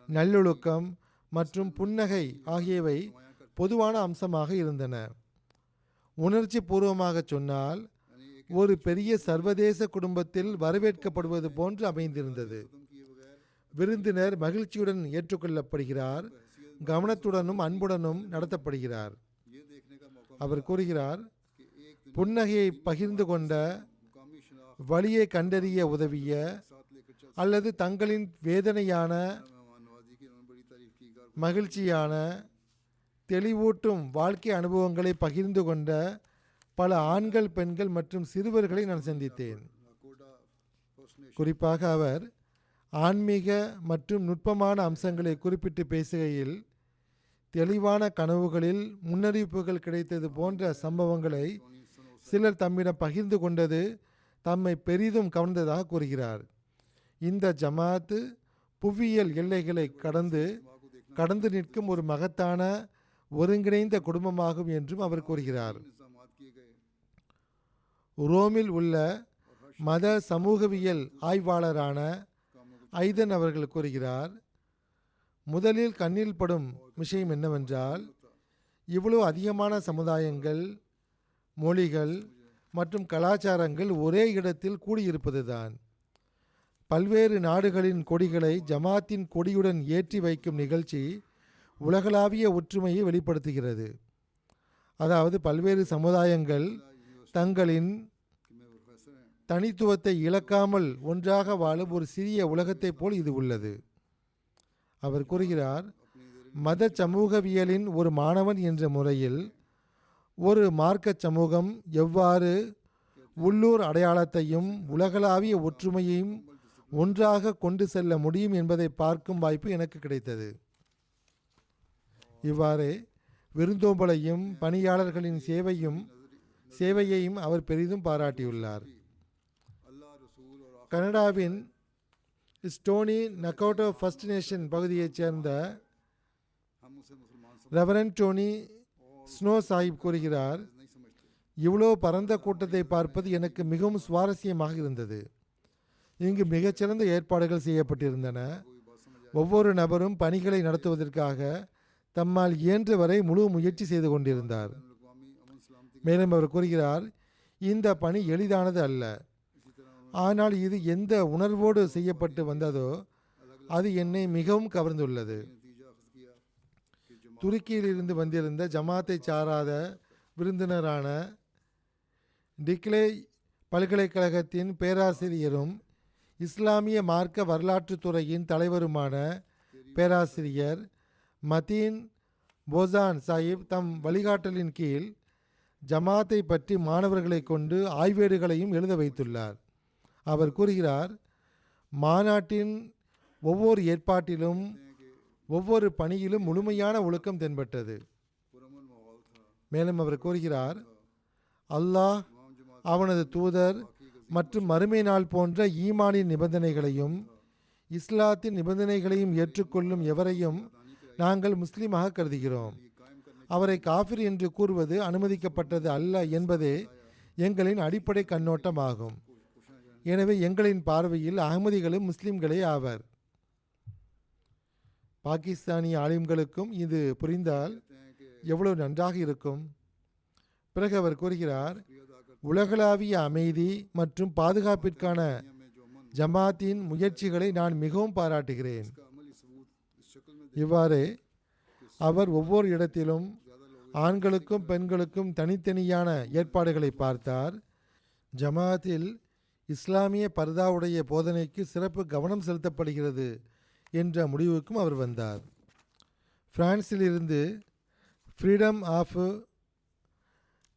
நல்லொழுக்கம் மற்றும் புன்னகை ஆகியவை பொதுவான அம்சமாக இருந்தன. உணர்ச்சி பூர்வமாக சொன்னால் ஒரு பெரிய சர்வதேச குடும்பத்தில் வரவேற்கப்படுவது போன்று அமைந்திருந்தது. விருந்தினர் மகிழ்ச்சியுடன் ஏற்றுக்கொள்ளப்படுகிறார், கவனத்துடனும் அன்புடனும் நடத்தப்படுகிறார். அவர் கூறுகிறார், புன்னகையை பகிர்ந்து கொண்ட, வழியை கண்டறிய உதவிய அல்லது தங்களின் வேதனையான, மகிழ்ச்சியான, தெளிவூட்டும் வாழ்க்கை அனுபவங்களை பகிர்ந்து கொண்ட பல ஆண்கள், பெண்கள் மற்றும் சிறுவர்களை நான் சந்தித்தேன். குறிப்பாக அவர் ஆன்மீக மற்றும் நுட்பமான அம்சங்களை குறிப்பிட்டு பேசுகையில், தெளிவான கனவுகளில் முன்னறிவிப்புகள் கிடைத்தது போன்ற சம்பவங்களை சிலர் தம்மிடம் பகிர்ந்து கொண்டது தம்மை பெரிதும் கவர்ந்ததாக கூறுகிறார். இந்த ஜமாத்து புவியியல் எல்லைகளை கடந்து நிற்கும் ஒரு மகத்தான ஒருங்கிணைந்த குடும்பமாகும் என்றும் அவர் கூறுகிறார். ரோமில் உள்ள மத சமூகவியல் ஆய்வாளரான ஐதன் அவர்கள் கூறுகிறார், முதலில் கண்ணில் படும் விஷயம் என்னவென்றால், இவ்வளவு அதிகமான சமுதாயங்கள், மொழிகள் மற்றும் கலாச்சாரங்கள் ஒரே இடத்தில் கூடியிருப்பதுதான். பல்வேறு நாடுகளின் கொடிகளை ஜமாத்தின் கொடியுடன் ஏற்றி வைக்கும் நிகழ்ச்சி உலகளாவிய ஒற்றுமையை வெளிப்படுத்துகிறது. அதாவது பல்வேறு சமுதாயங்கள் தங்களின் தனித்துவத்தை இழக்காமல் ஒன்றாக வாழும் ஒரு சிறிய உலகத்தைப் போல் இது உள்ளது. அவர் கூறுகிறார், மத சமூகவியலின் ஒரு மாணவன் என்ற முறையில் ஒரு மார்க்க சமூகம் எவ்வாறு உள்ளூர் அடையாளத்தையும் உலகளாவிய ஒற்றுமையையும் ஒன்றாக கொண்டு செல்ல முடியும் என்பதை பார்க்கும் வாய்ப்பு எனக்கு கிடைத்தது. இவ்வாறு விருந்தோம்பலையும் பணியாளர்களின் சேவையையும் அவர் பெரிதும் பாராட்டியுள்ளார். கனடாவின் ஸ்டோனி நக்கோட்டோ ஃபர்ஸ்ட் நேஷன் பகுதியைச் சேர்ந்த ரெவரண்ட் டோனி ஸ்னோ சாஹிப் கூறுகிறார், இவ்வளோ பரந்த கூட்டத்தை பார்ப்பது எனக்கு மிகவும் சுவாரஸ்யமாக இருந்தது. இங்கு மிகச்சிறந்த ஏற்பாடுகள் செய்யப்பட்டிருந்தன. ஒவ்வொரு நபரும் பணிகளை நடத்துவதற்காக தம்மால் இயன்றவரை முழு முயற்சி செய்து கொண்டிருந்தார். மேலும் அவர் கூறுகிறார், இந்த பணி எளிதானது அல்ல. ஆனால் இது எந்த உணர்வோடு செய்யப்பட்டு வந்ததோ அது என்னை மிகவும் கவர்ந்துள்ளது. துருக்கியில் இருந்து வந்திருந்த ஜமாத்தை சாராத விருந்தினரான டிக்லே பல்கலைக்கழகத்தின் பேராசிரியரும் இஸ்லாமிய மார்க்க வரலாற்றுத் துறையின் தலைவருமான பேராசிரியர் மதீன் போசான் சாஹிப் தம் வழிகாட்டலின் கீழ் ஜமாத்தை பற்றி மாணவர்களை கொண்டு ஆய்வேடுகளையும் எழுத வைத்துள்ளார். அவர் கூறுகிறார், மாநாட்டின் ஒவ்வொரு ஏற்பாட்டிலும் ஒவ்வொரு பணியிலும் முழுமையான ஒழுக்கம் தென்பட்டது. மேலும் அவர் கூறுகிறார், அல்லாஹ், அவனது தூதர் மற்றும் மறுமை நாள் போன்ற ஈமானின் நிபந்தனைகளையும் இஸ்லாத்தின் நிபந்தனைகளையும் ஏற்றுக்கொள்ளும் எவரையும் நாங்கள் முஸ்லீமாக கருதுகிறோம். அவரை காஃபிர் என்று கூறுவது அனுமதிக்கப்பட்டது அல்ல என்பதே எங்களின் அடிப்படை கண்ணோட்டமாகும். எனவே எங்களின் பார்வையில் அகமதிகளும் முஸ்லிம்களே ஆவர். பாகிஸ்தானிய ஆலிம்களுக்கும் இது புரிந்தால் எவ்வளவு நன்றாக இருக்கும். பிறகு அவர் கூறுகிறார், உலகளாவிய அமைதி மற்றும் பாதுகாப்பிற்கான ஜமாத்தின் முயற்சிகளை நான் மிகவும் பாராட்டுகிறேன். இவ்வாறு அவர் ஒவ்வொரு இடத்திலும் ஆண்களுக்கும் பெண்களுக்கும் தனித்தனியான ஏற்பாடுகளை பார்த்தார். ஜமாத்தில் இஸ்லாமிய பர்தாவுடைய போதனைக்கு சிறப்பு கவனம் செலுத்தப்படுகிறது என்ற முடிவுக்கும் அவர் வந்தார். பிரான்சிலிருந்து ஃப்ரீடம் ஆஃப்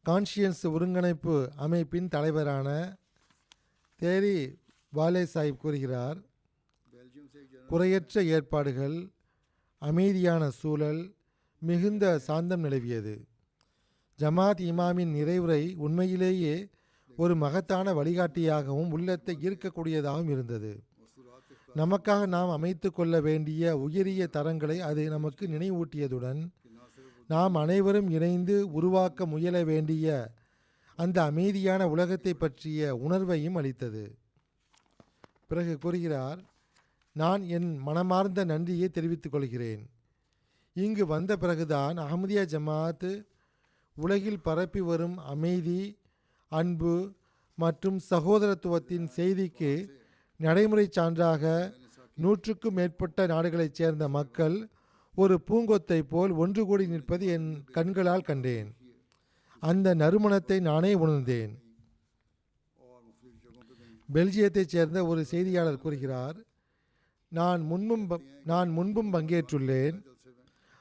கான்ஷியன்ஸ் ஒருங்கிணைப்பு அமைப்பின் தலைவரான தேரி வாலே சாஹிப் கூறுகிறார், குறையற்ற ஏற்பாடுகள், அமைதியான சூழல், மிகுந்த சாந்தம் நிலவியது. ஜமாத் இமாமின் நிறைவுரை உண்மையிலேயே ஒரு மகத்தான வழிகாட்டியாகவும் உள்ளத்தை ஈர்க்கக்கூடியதாகவும் இருந்தது. நமக்காக நாம் அமைத்து கொள்ள வேண்டிய உயரிய தரங்களை அது நமக்கு நினைவூட்டியதுடன் நாம் அனைவரும் இணைந்து உருவாக்க முயல வேண்டிய அந்த அமைதியான உலகத்தை பற்றிய உணர்வையும் அளித்தது. பிறகு கூறுகிறார், நான் என் மனமார்ந்த நன்றியை தெரிவித்துக் கொள்கிறேன். இங்கு வந்த பிறகுதான் அஹ்மதியா ஜமாத் உலகில் பரப்பி வரும் அமைதி, அன்பு மற்றும் சகோதரத்துவத்தின் செய்திக்கு நடைமுறை சான்றாக 100க்கும் மேற்பட்ட நாடுகளைச் சேர்ந்த மக்கள் ஒரு பூங்கொத்தை போல் ஒன்று கூடி நிற்பது என் கண்களால் கண்டேன். அந்த நறுமணத்தை நானே உணர்ந்தேன். பெல்ஜியத்தைச் சேர்ந்த ஒரு செய்தியாளர் கூறுகிறார், நான் முன்பும் பங்கேற்றுள்ளேன்.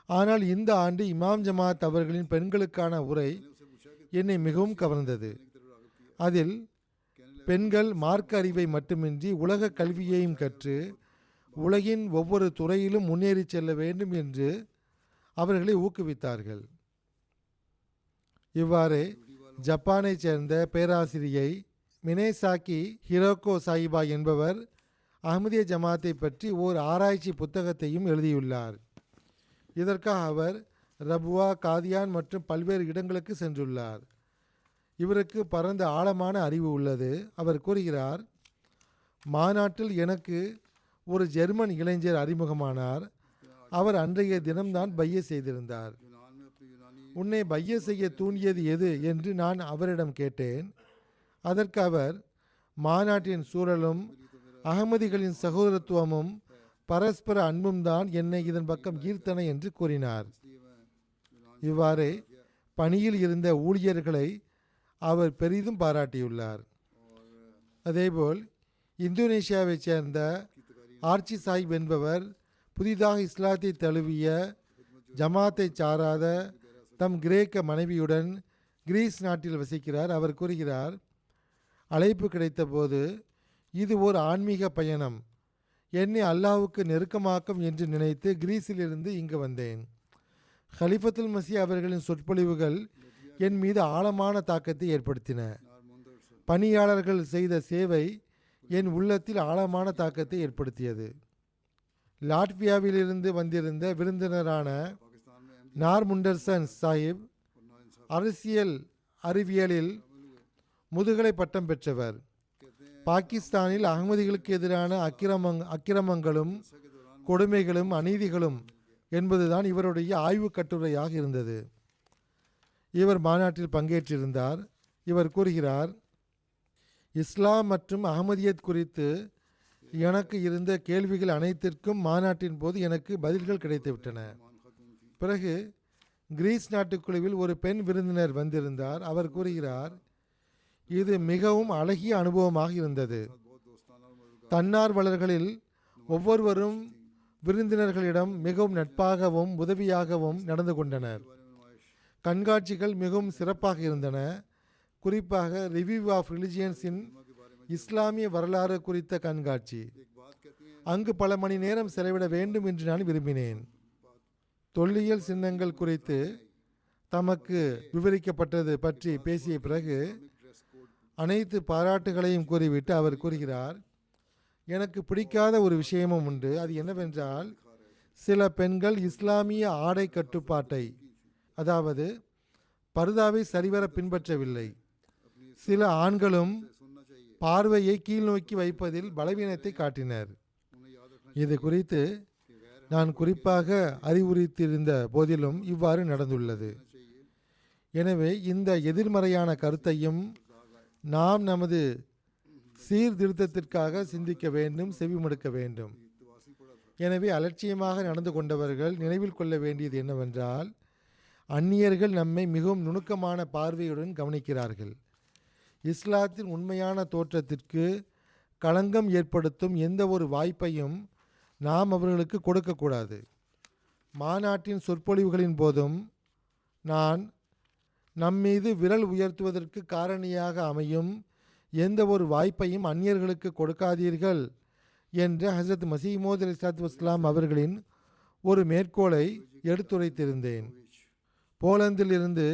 ஆனால் இந்த ஆண்டு இமாம் ஜமாத் அவர்களின் பெண்களுக்கான உரை என்னை மிகவும் கவர்ந்தது. அதில் பெண்கள் மார்க்க அறிவை மட்டுமின்றி உலக கல்வியையும் கற்று உலகின் ஒவ்வொரு துறையிலும் முன்னேறி செல்ல வேண்டும் என்று அவர்களை ஊக்குவித்தார்கள். இவ்வாறு ஜப்பானைச் சேர்ந்த பேராசிரியை மினேசாக்கி ஹிரோகோ சாயிபா என்பவர் அஹ்மதிய ஜமாத்தை பற்றி ஓர் ஆராய்ச்சி புத்தகத்தையும் எழுதியுள்ளார். இதற்காக அவர் ரபுவா, காதியான் மற்றும் பல்வேறு இடங்களுக்கு சென்றுள்ளார். இவருக்கு பரந்த ஆழமான அறிவு உள்ளது. அவர் கூறுகிறார், மாநாட்டில் எனக்கு ஒரு ஜெர்மன் இளைஞர் அறிமுகமானார். அவர் அன்றைய தினம்தான் பைய செய்திருந்தார். உன்னை பைய செய்ய தூண்டியது எது என்று நான் அவரிடம் கேட்டேன். அதற்கு அவர், மாநாட்டின் சூழலும் அகமதிகளின் சகோதரத்துவமும் பரஸ்பர அன்பும் தான் என்னை இதன் பக்கம் ஈர்த்தன என்று கூறினார். இவ்வாறு பணியில் இருந்த ஊழியர்களை அவர் பெரிதும் பாராட்டியுள்ளார். அதேபோல் இந்தோனேஷியாவைச் சேர்ந்த ஆர்ச்சி சாஹிப் என்பவர் புதிதாக இஸ்லாத்தை தழுவிய ஜமாத்தை சாராத தம் கிரேக்க மனைவியுடன் கிரீஸ் நாட்டில் வசிக்கிறார். அவர் கூறுகிறார், அழைப்பு கிடைத்த போது இது ஒரு ஆன்மீக பயணம், என்னை அல்லாஹ்வுக்கு நெருக்கமாக்கும் என்று நினைத்து கிரீஸிலிருந்து இங்கு வந்தேன். ஹலிஃபத்துல் மசீஹ் அவர்களின் சொற்பொழிவுகள் என் மீது ஆழமான தாக்கத்தை ஏற்படுத்தின. பணியாளர்கள் செய்த சேவை என் உள்ளத்தில் ஆழமான தாக்கத்தை ஏற்படுத்தியது. லாட்வியாவிலிருந்து வந்திருந்த விருந்தினரான நார்முண்டர்சன் சாஹிப் அரசியல் அறிவியலில் முதுகலை பட்டம் பெற்றவர். பாகிஸ்தானில் அகமதிகளுக்கு எதிரான அக்கிரமங்களும் கொடுமைகளும் அநீதிகளும் என்பதுதான் இவருடைய ஆய்வு கட்டுரையாக இருந்தது. இவர் மாநாட்டில் பங்கேற்றிருந்தார். இவர் கூறுகிறார், இஸ்லாம் மற்றும் அகமதியத் குறித்து எனக்கு இருந்த கேள்விகள் அனைத்திற்கும் மாநாட்டின் போது எனக்கு பதில்கள் கிடைத்துவிட்டன. பிறகு கிரீஸ் நாட்டுக்குழுவில் ஒரு பெண் விருந்தினர் வந்திருந்தார். அவர் கூறுகிறார், இது மிகவும் அழகிய அனுபவமாக இருந்தது. தன்னார்வலர்களில் ஒவ்வொருவரும் விருந்தினர்களிடம் மிகவும் நட்பாகவும் உதவியாகவும் நடந்து கொண்டனர். கண்காட்சிகள் மிகவும் சிறப்பாக இருந்தன. குறிப்பாக ரிவ்யூ ஆஃப் ரிலிஜியன்ஸின் இஸ்லாமிய வரலாறு குறித்த கண்காட்சி. அங்கு பல மணி நேரம் செலவிட வேண்டும் என்று நான் விரும்பினேன். தொல்லியல் சின்னங்கள் குறித்து தமக்கு விவரிக்கப்பட்டது பற்றி பேசிய பிறகு அனைத்து பாராட்டுகளையும் கூறிவிட்டு அவர் கூறுகிறார், எனக்கு பிடிக்காத ஒரு விஷயமும் உண்டு. அது என்னவென்றால், சில பெண்கள் இஸ்லாமிய ஆடை கட்டுப்பாட்டை, அதாவது பர்தாவை சரிவர பின்பற்றவில்லை. சில ஆண்களும் பார்வையை கீழ் நோக்கி வைப்பதில் பலவீனத்தை காட்டினர். இது குறித்து நான் குறிப்பாக அறிவுறுத்தியிருந்த போதிலும் இவ்வாறு நடந்துள்ளது. எனவே இந்த எதிர்மறையான கருத்தையும் நாம் நமது சீர்திருத்தத்திற்காக சிந்திக்க வேண்டும், செவிமடுக்க வேண்டும். எனவே அலட்சியமாக நடந்து கொண்டவர்கள் நினைவில் கொள்ள வேண்டியது என்னவென்றால், அந்நியர்கள் நம்மை மிகவும் நுணுக்கமான பார்வையுடன் கவனிக்கிறார்கள். இஸ்லாத்தின் உண்மையான தோற்றத்திற்கு களங்கம் ஏற்படுத்தும் எந்த ஒரு வாய்ப்பையும் நாம் அவர்களுக்கு கொடுக்கக்கூடாது. மாநாட்டின் சொற்பொழிவுகளின் போதும் நான் நம்மீது விரல் உயர்த்துவதற்கு காரணியாக அமையும் எந்த ஒரு வாய்ப்பையும் அந்நியர்களுக்கு கொடுக்காதீர்கள் என்ற ஹசரத் மசீமோத் அலைஹிஸ்ஸலாத்து வஸ்ஸலாம் அவர்களின் ஒரு மேற்கோளை எடுத்துரைத்திருந்தேன். போலந்தில் இருந்து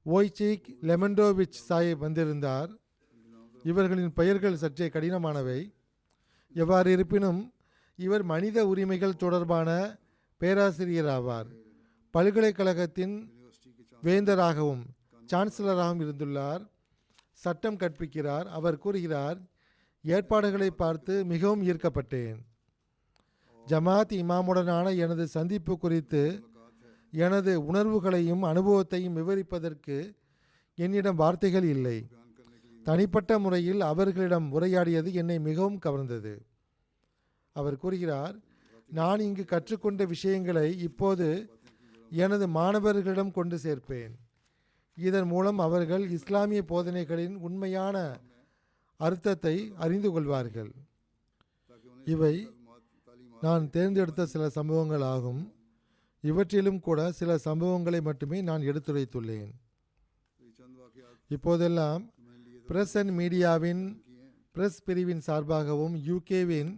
வோய்சிக் லெமண்டோவிச் சாஹிப் வந்திருந்தார். இவர்களின் பெயர்கள் சற்றே கடினமானவை. எவ்வாறு இருப்பினும் இவர் மனித உரிமைகள் தொடர்பான பேராசிரியர் ஆவார். பல்கலைக்கழகத்தின் வேந்தராகவும் சான்சலராகவும் இருந்துள்ளார். சட்டம் கற்பிக்கிறார். அவர் கூறுகிறார், ஏற்பாடுகளை பார்த்து மிகவும் ஈர்க்கப்பட்டேன். ஜமாத் இமாமுடனான எனது சந்திப்பு குறித்து எனது உணர்வுகளையும் அனுபவத்தையும் விவரிப்பதற்கு என்னிடம் வார்த்தைகள் இல்லை. தனிப்பட்ட முறையில் அவர்களிடம் உரையாடியது என்னை மிகவும் கவர்ந்தது. அவர் கூறுகிறார், நான் இங்கு கற்றுக்கொண்ட விஷயங்களை இப்போது எனது மாணவர்களிடம் கொண்டு சேர்ப்பேன். இதன் மூலம் அவர்கள் இஸ்லாமிய போதனைகளின் உண்மையான அர்த்தத்தை அறிந்து கொள்வார்கள். இவை நான் தேர்ந்தெடுத்த சில சம்பவங்கள் ஆகும். இவற்றிலும் கூட சில சம்பவங்களை மட்டுமே நான் எடுத்துரைத்துள்ளேன். இப்போதெல்லாம் பிரஸ் அண்ட் மீடியாவின் பிரஸ் பிரிவின் சார்பாகவும் யூகேவின்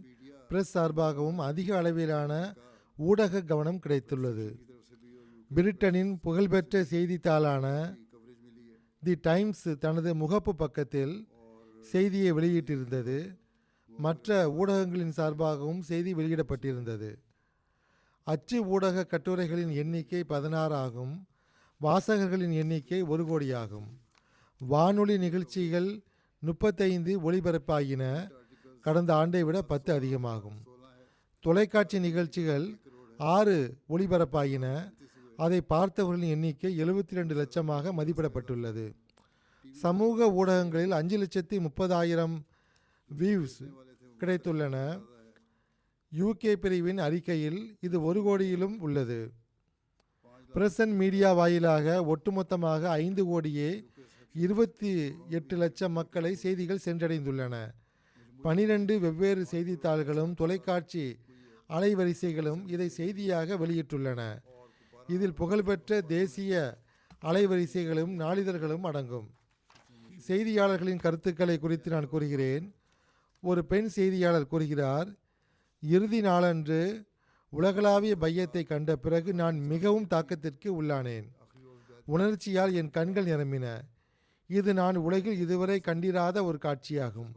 பிரஸ் சார்பாகவும் அதிக அளவிலான ஊடக கவனம் கிடைத்துள்ளது. பிரிட்டனின் புகழ்பெற்ற செய்தித்தாளான தி டைம்ஸ் தனது முகப்பு பக்கத்தில் செய்தியை வெளியிட்டிருந்தது. மற்ற ஊடகங்களின் சார்பாகவும் செய்தி வெளியிடப்பட்டிருந்தது. அச்சு ஊடக கட்டுரைகளின் எண்ணிக்கை 16 ஆகும். வாசகர்களின் எண்ணிக்கை 1 கோடி ஆகும். வானொலி நிகழ்ச்சிகள் 35 ஒளிபரப்பாகின. கடந்த ஆண்டை விட 10 அதிகமாகும். தொலைக்காட்சி நிகழ்ச்சிகள் 6 ஒளிபரப்பாகின. அதை பார்த்தவர்களின் எண்ணிக்கை 72 லட்சமாக மதிப்பிடப்பட்டுள்ளது. சமூக ஊடகங்களில் 5,30,000 வியூஸ் கிடைத்துள்ளன. யூகே பிரிவின் அறிக்கையில் இது 1 கோடியிலும் உள்ளது. பிரஸ் அண்ட் மீடியா வாயிலாக ஒட்டுமொத்தமாக 5 கோடியே 28 லட்சம் மக்களை செய்திகள் சென்றடைந்துள்ளன. 12 வெவ்வேறு செய்தித்தாள்களும் தொலைக்காட்சி அலைவரிசைகளும் இதை செய்தியாக வெளியிட்டுள்ளன. இதில் புகழ்பெற்ற தேசிய அலைவரிசைகளும் நாளிதழ்களும் அடங்கும். செய்தியாளர்களின் கருத்துக்களை குறித்து நான் கூறுகிறேன். ஒரு பெண் செய்தியாளர் கூறுகிறார், இறுதி நாளன்று உலகளாவிய பையத்தை கண்ட பிறகு நான் மிகவும் தாக்கத்திற்கு உள்ளானேன். உணர்ச்சியால் என் கண்கள் நிரம்பின. இது நான் உலகில் இதுவரை கண்டிராத ஒரு காட்சியாகும்.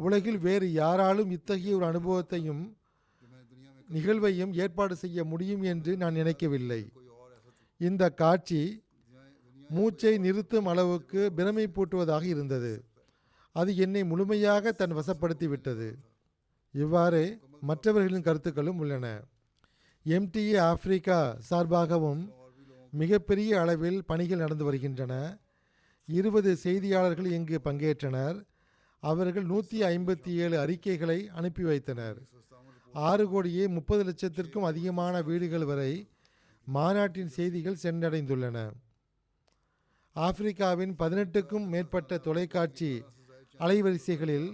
உலகில் வேறு யாராலும் இத்தகைய ஒரு அனுபவத்தையும் நிகழ்வையும் ஏற்பாடு செய்ய முடியும் என்று நான் நினைக்கவில்லை. இந்த காட்சி மூச்சை நிறுத்தும் அளவுக்கு பிரமைப்பூட்டுவதாக இருந்தது. அது என்னை முழுமையாக தன் வசப்படுத்தி விட்டது. இவ்வாறு மற்றவர்களின் கருத்துக்களும் உள்ளன. எம்டிஏ ஆப்பிரிக்கா சார்பாகவும் மிகப்பெரிய அளவில் பணிகள் நடந்து வருகின்றன. 20 செய்தியாளர்கள் இங்கு பங்கேற்றனர். அவர்கள் 157 அறிக்கைகளை அனுப்பி வைத்தனர். 6 கோடியே 30 லட்சத்திற்கும் அதிகமான வீடுகள் வரை மாநாட்டின் செய்திகள் சென்றடைந்துள்ளன. ஆப்பிரிக்காவின் 18க்கும் மேற்பட்ட தொலைக்காட்சி அலைவரிசைகளில்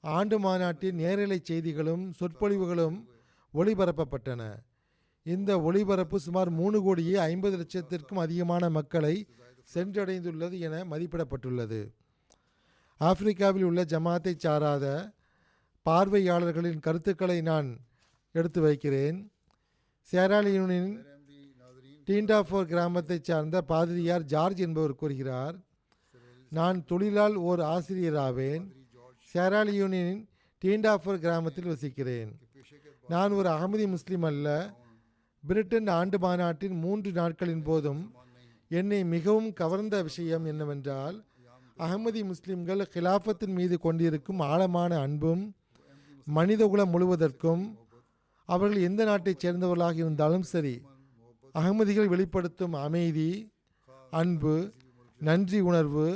ஆண்டு மாநாட்டின் நேரலை செய்திகளும் சொற்பொழிவுகளும் ஒளிபரப்பப்பட்டன. இந்த ஒளிபரப்பு சுமார் 3 கோடியே 50 லட்சத்திற்கும் அதிகமான மக்களை சென்றடைந்துள்ளது என மதிப்பிடப்பட்டுள்ளது. ஆப்பிரிக்காவில் உள்ள ஜமாத்தை சாராத பார்வையாளர்களின் கருத்துக்களை நான் எடுத்து வைக்கிறேன். சேராலியூனின் டீண்டாஃபோர் கிராமத்தை சார்ந்த பாதிரியார் ஜார்ஜ் என்பவர் கூறுகிறார், நான் தொழிலால் ஓர் ஆசிரியராவேன். சேராலியூனின் டீண்டாஃபோர் கிராமத்தில் வசிக்கிறேன். நான் ஒரு அகமதி முஸ்லீம் அல்ல. பிரிட்டன் ஆண்டு மாநாட்டின் 3 நாட்களின் போதும் என்னை மிகவும் கவர்ந்த விஷயம் என்னவென்றால், அகமதி முஸ்லிம்கள் கிலாஃபத்தின் மீது கொண்டிருக்கும் ஆழமான அன்பும் மனிதகுலம் முழுவதற்கும் அவர்கள் எந்த நாட்டைச் சேர்ந்தவர்களாக இருந்தாலும் சரி, அகமதிகள் வெளிப்படுத்தும் அமைதி, அன்பு, நன்றி உணர்வு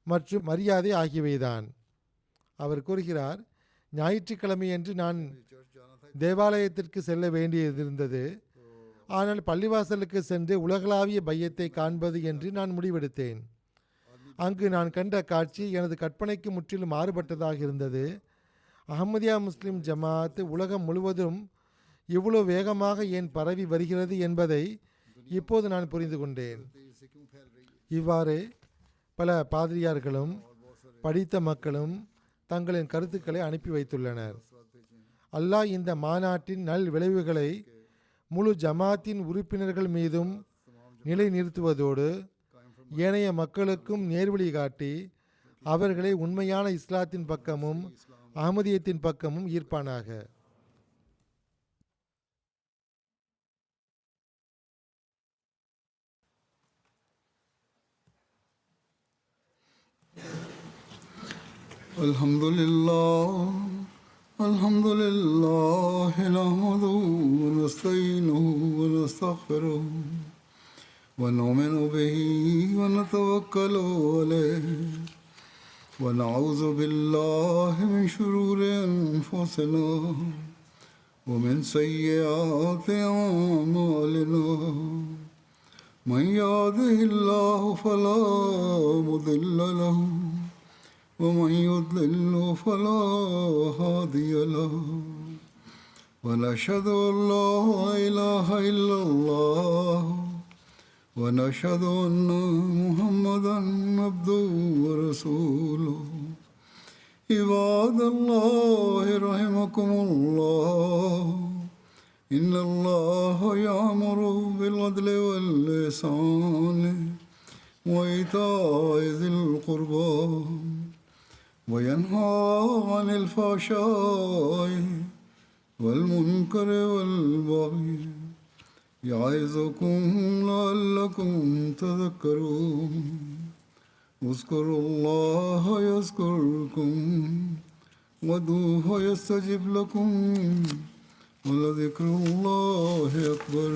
மற்றும் மரியாதை ஆகியவைதான். அவர் கூறுகிறார், ஞாயிற்றுக்கிழமையன்று நான் தேவாலயத்திற்கு செல்ல வேண்டியதிருந்தது. ஆனால் பள்ளிவாசலுக்கு சென்று உலகளாவிய பையத்தை காண்பது என்று நான் முடிவெடுத்தேன். அங்கு நான் கண்ட காட்சி எனது கற்பனைக்கு முற்றிலும் மாறுபட்டதாக இருந்தது. அஹமதியா முஸ்லிம் ஜமாத் உலகம் முழுவதும் இவ்வளவு வேகமாக ஏன் பரவி வருகிறது என்பதை இப்போது நான் புரிந்து கொண்டேன். இவ்வாறே பல பாதிரியார்களும் படித்த மக்களும் தங்களின் கருத்துக்களை அனுப்பி வைத்துள்ளனர். அல்லாஹ் இந்த மாநாட்டின் நல் விளைவுகளை முழு ஜமாத்தின் உறுப்பினர்கள் மீதும் நிலைநிறுத்துவதோடு ஏனைய மக்களுக்கும் நேர்வழி காட்டி அவர்களை உண்மையான இஸ்லாத்தின் பக்கமும் அஹ்மதியத்தின் பக்கமும் ஈர்ப்பானாக. அல்ஹம்துலில்லாஹ் நஹ்மதுஹு வ நஸ்தஈனுஹு வ நஸ்தக்ஃபிருஹு வ நு'மினு பிஹி வ நதவக்கலு அலைஹி வ நஊது பில்லாஹி மின் ஷுரூரி அன்ஃபுஸினா வ மின் ஸய்யிஆத்தி அஅமாலினா மன் யஹ்திஹில்லாஹு ஃபலா முضில்ல லஹு ومن يضلل فلا هادي له ونشهد أن لا إله إلا الله ونشهد أن محمدا عبده ورسوله عباد الله رحمكم الله إن الله يأمر بالعدل والإحسان وإيتاء ذي القربى وينهى عن الفحشاء والمنكر والبغي يعظكم لعلكم تذكرون اذكروا الله يذكركم وادعوه يستجب لكم ولذكر الله أكبر.